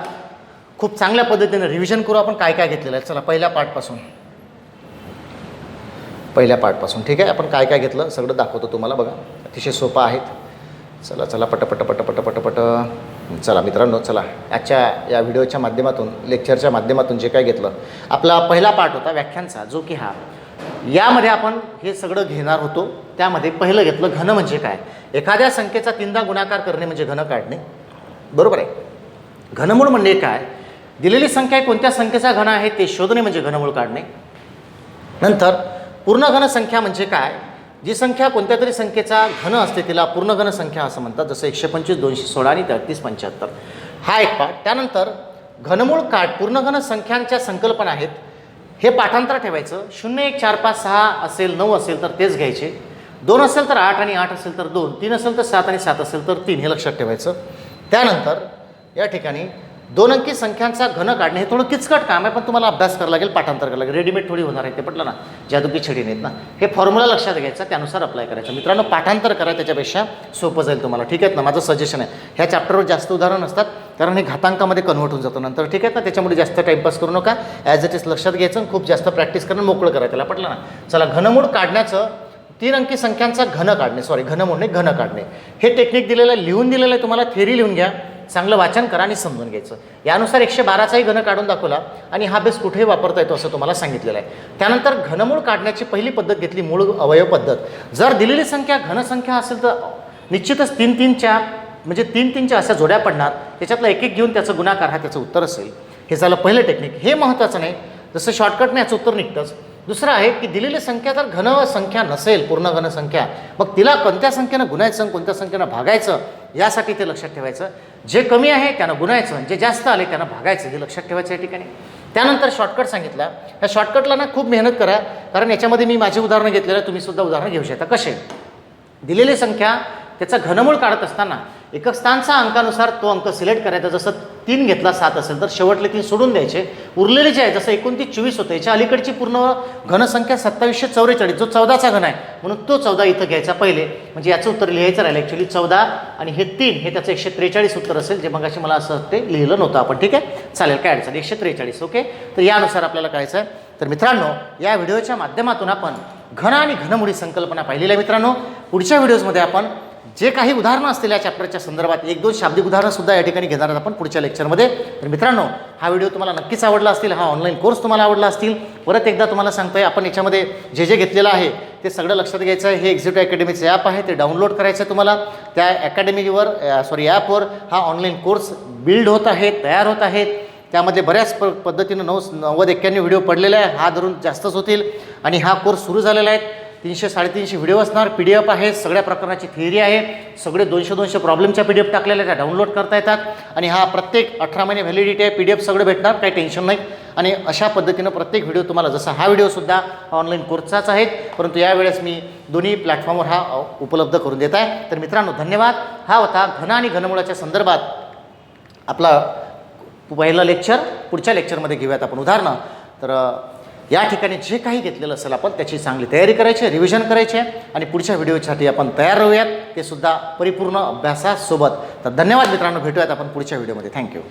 खूप चांगल्या पद्धतीने रिव्हिजन करू आपण काय काय घेतलेलं आहे. चला पहिल्या पार्टपासून, पहिल्या पार्टपासून. ठीक आहे, आपण काय काय घेतलं सगळं दाखवतो तुम्हाला. बघा अतिशय सोपं आहेत. चला चला पटपट पटपट पटपट. चला मित्रांनो, चला आजच्या या व्हिडिओच्या माध्यमातून, लेक्चरच्या माध्यमातून जे काय घेतलं, आपला पहिला पार्ट होता व्याख्यांचा, जो की हा यामध्ये आपण हे सगळं घेणार होतो. त्यामध्ये पहिलं घेतलं घन म्हणजे काय. एखाद्या संख्येचा 3दा गुणाकार करणे म्हणजे घन काढणे. बरोबर आहे. घनमूळ म्हणजे काय, दिलेली संख्या कोणत्या संख्येचा घन आहे ते शोधणे म्हणजे घनमूळ काढणे. नंतर पूर्ण घन संख्या म्हणजे काय, जी संख्या कोणत्या तरी संख्येचा घन असते तिला पूर्ण घन संख्या असं म्हणतात, जसं 125, 216 आणि 3375. हा एक पाठ. त्यानंतर घनमूळ काढ, पूर्ण घन संख्यांच्या संकल्पना आहेत. हे पाठांतर ठेवायचं. 0, 1, 4, 5, 6 असेल, 9 असेल तर तेच घ्यायचे. 2 असेल तर 8 आणि 8 असेल तर 2, 3 असेल तर 7 आणि 7 असेल तर 3, हे लक्षात ठेवायचं. त्यानंतर या ठिकाणी 2 अंकी संख्यांचा घन काढणे हे थोडं किचकट काम आहे, पण तुम्हाला अभ्यास करावा लागेल, पाठांतर करावं लागेल. रेडीमेड थोडी होणार आहे, ते पटलं ना, जादूकी छडी नाहीत ना. हे फॉर्म्युला लक्षात घ्यायचा, त्यानुसार अप्लाय करायचं. मित्रांनो पाठांतर करा, त्याच्यापेक्षा सोपं जाईल तुम्हाला. ठीक आहेत ना, माझं सजेशन आहे. ह्या चॅप्टरवर जास्त उदाहरण असतात, कारण हे घातांकामध्ये कन्वर्ट होऊन जातं नंतर. ठीक आहे ना, त्याच्यामुळे जास्त टाईमपास करू नका. ॲज इट इज लक्षात घ्यायचं, खूप जास्त प्रॅक्टिस करणं, मोकळं करायचं. त्याला पटलं ना. चला, घनमूळ काढण्याचं 3 अंकी संख्यांचा घन काढणे, घनमूळ नाही, घन काढणे, हे टेक्निक दिलेलं आहे, लिहून दिलेलं आहे तुम्हाला. थेरी लिहून घ्या, चांगलं वाचन करा आणि समजून घ्यायचं. यानुसार 112चाही घन काढून दाखवला आणि हा बेस कुठेही वापरता येतो असं तुम्हाला सांगितलेलं आहे. त्यानंतर घनमूळ काढण्याची पहिली पद्धत घेतली, मूळ अवयव पद्धत. जर दिलेली संख्या घनसंख्या असेल तर निश्चितच 3-3च्या म्हणजे 3-3च्या अशा जोड्या पडणार, त्याच्यातला एक एक घेऊन त्याचं गुणाकार हा त्याचं उत्तर असेल. हे झालं पहिलं टेक्निक. हे महत्त्वाचं नाही, जसं शॉर्टकटने याचं उत्तर निघतंच. दुसरं आहे की दिलेली संख्या जर घन संख्या नसेल, पूर्ण घन संख्या, मग तिला कोणत्या संख्येनं गुणायचं, कोणत्या संख्येनं भागायचं, यासाठी ते लक्षात ठेवायचं. जे कमी आहे त्यानं गुणायचं, जे जास्त आले त्यानं भागायचं, हे लक्षात ठेवायचं या ठिकाणी. त्यानंतर शॉर्टकट सांगितला. या शॉर्टकटला ना खूप मेहनत करा, कारण याच्यामध्ये मी माझी उदाहरणं घेतलेलं, तुम्ही सुद्धा उदाहरणं घेऊ शकता. कसे, दिलेली संख्या त्याचा घनमूळ काढत असताना एकक स्थानचा अंकानुसार तो अंक सिलेक्ट करायचा. जसं 3 घेतला 7 असेल तर शेवटले 3 सोडून द्यायचे. उरलेले जे आहे, जसं 29, 24 होतं, याच्या अलीकडची पूर्ण घनसंख्या 2744, जो 14चा घन आहे, म्हणून तो 14 इथं घ्यायचा पहिले. म्हणजे याचं उत्तर लिहायचं राहिलं ॲक्च्युली 14 आणि हे 3, हे त्याचं 143 उत्तर असेल, जे मगाशी मला असं ते लिहिलं नव्हतं आपण. ठीक आहे, चालेल, काय अडचण, 143. ओके, तर यानुसार आपल्याला करायचं आहे. तर मित्रांनो, या व्हिडिओच्या माध्यमातून आपण घन आणि घनमूळी संकल्पना पाहिलेल्या आहे. मित्रांनो, पुढच्या व्हिडिओजमध्ये आपण जे काही उदाहरणं असतील या चॅप्टरच्या संदर्भात 1-2 शाब्दिक उदाहरणंसुद्धा या ठिकाणी घेणार आहोत आपण पुढच्या लेक्चरमध्ये. तर मित्रांनो, हा व्हिडिओ तुम्हाला नक्कीच आवडला असतील, हा ऑनलाईन कोर्स तुम्हाला आवडला असतील. परत एकदा तुम्हाला सांगतोय, आपण याच्यामध्ये जे जे घेतलेलं आहे ते सगळं लक्षात घ्यायचं आहे. हे एक्झिक्युटिव्ह अकॅडमीचं ॲप आहे, ते डाउनलोड करायचं आहे तुम्हाला. त्या ॲपवर हा ऑनलाईन कोर्स बिल्ड होत आहे, तयार होत आहेत. त्यामध्ये बऱ्याच पद्धतीनं 90-91 व्हिडिओ पडलेले आहे, हा धरून जास्तच होतील. आणि हा कोर्स सुरू झालेला आहे. 300-350 व्हिडिओ असणार, PDF आहे, सगळ्या प्रकारची थिअरी आहे, सगळे 200 प्रॉब्लेमच्या PDF टाकलेल्या त्या डाउनलोड करता येतात. आणि हा प्रत्येक 18 महिने व्हॅलिडिटी आहे, PDF सगळं भेटणार, काही टेन्शन नाही. आणि अशा पद्धतीनं प्रत्येक व्हिडिओ तुम्हाला, जसा हा व्हिडिओसुद्धा ऑनलाईन कोर्सचाच आहे, परंतु यावेळेस मी दोन्ही प्लॅटफॉर्मवर हा उपलब्ध करून देत आहे. तर मित्रांनो, धन्यवाद. हा होता घन आणि घनमुळाच्या संदर्भात आपला पहिलं लेक्चर. पुढच्या लेक्चरमध्ये घेऊयात आपण उदाहरणं. तर या ठिकाणी जे काही घेतलेलं असेल आपण त्याची चांगली तयारी करायची, रिव्हिजन करायचे आणि पुढच्या व्हिडिओसाठी आपण तयार राहूयात, ते सुद्धा परिपूर्ण अभ्यासासोबत. तर धन्यवाद मित्रांनो, भेटूयात आपण पुढच्या व्हिडिओमध्ये. थँक्यू.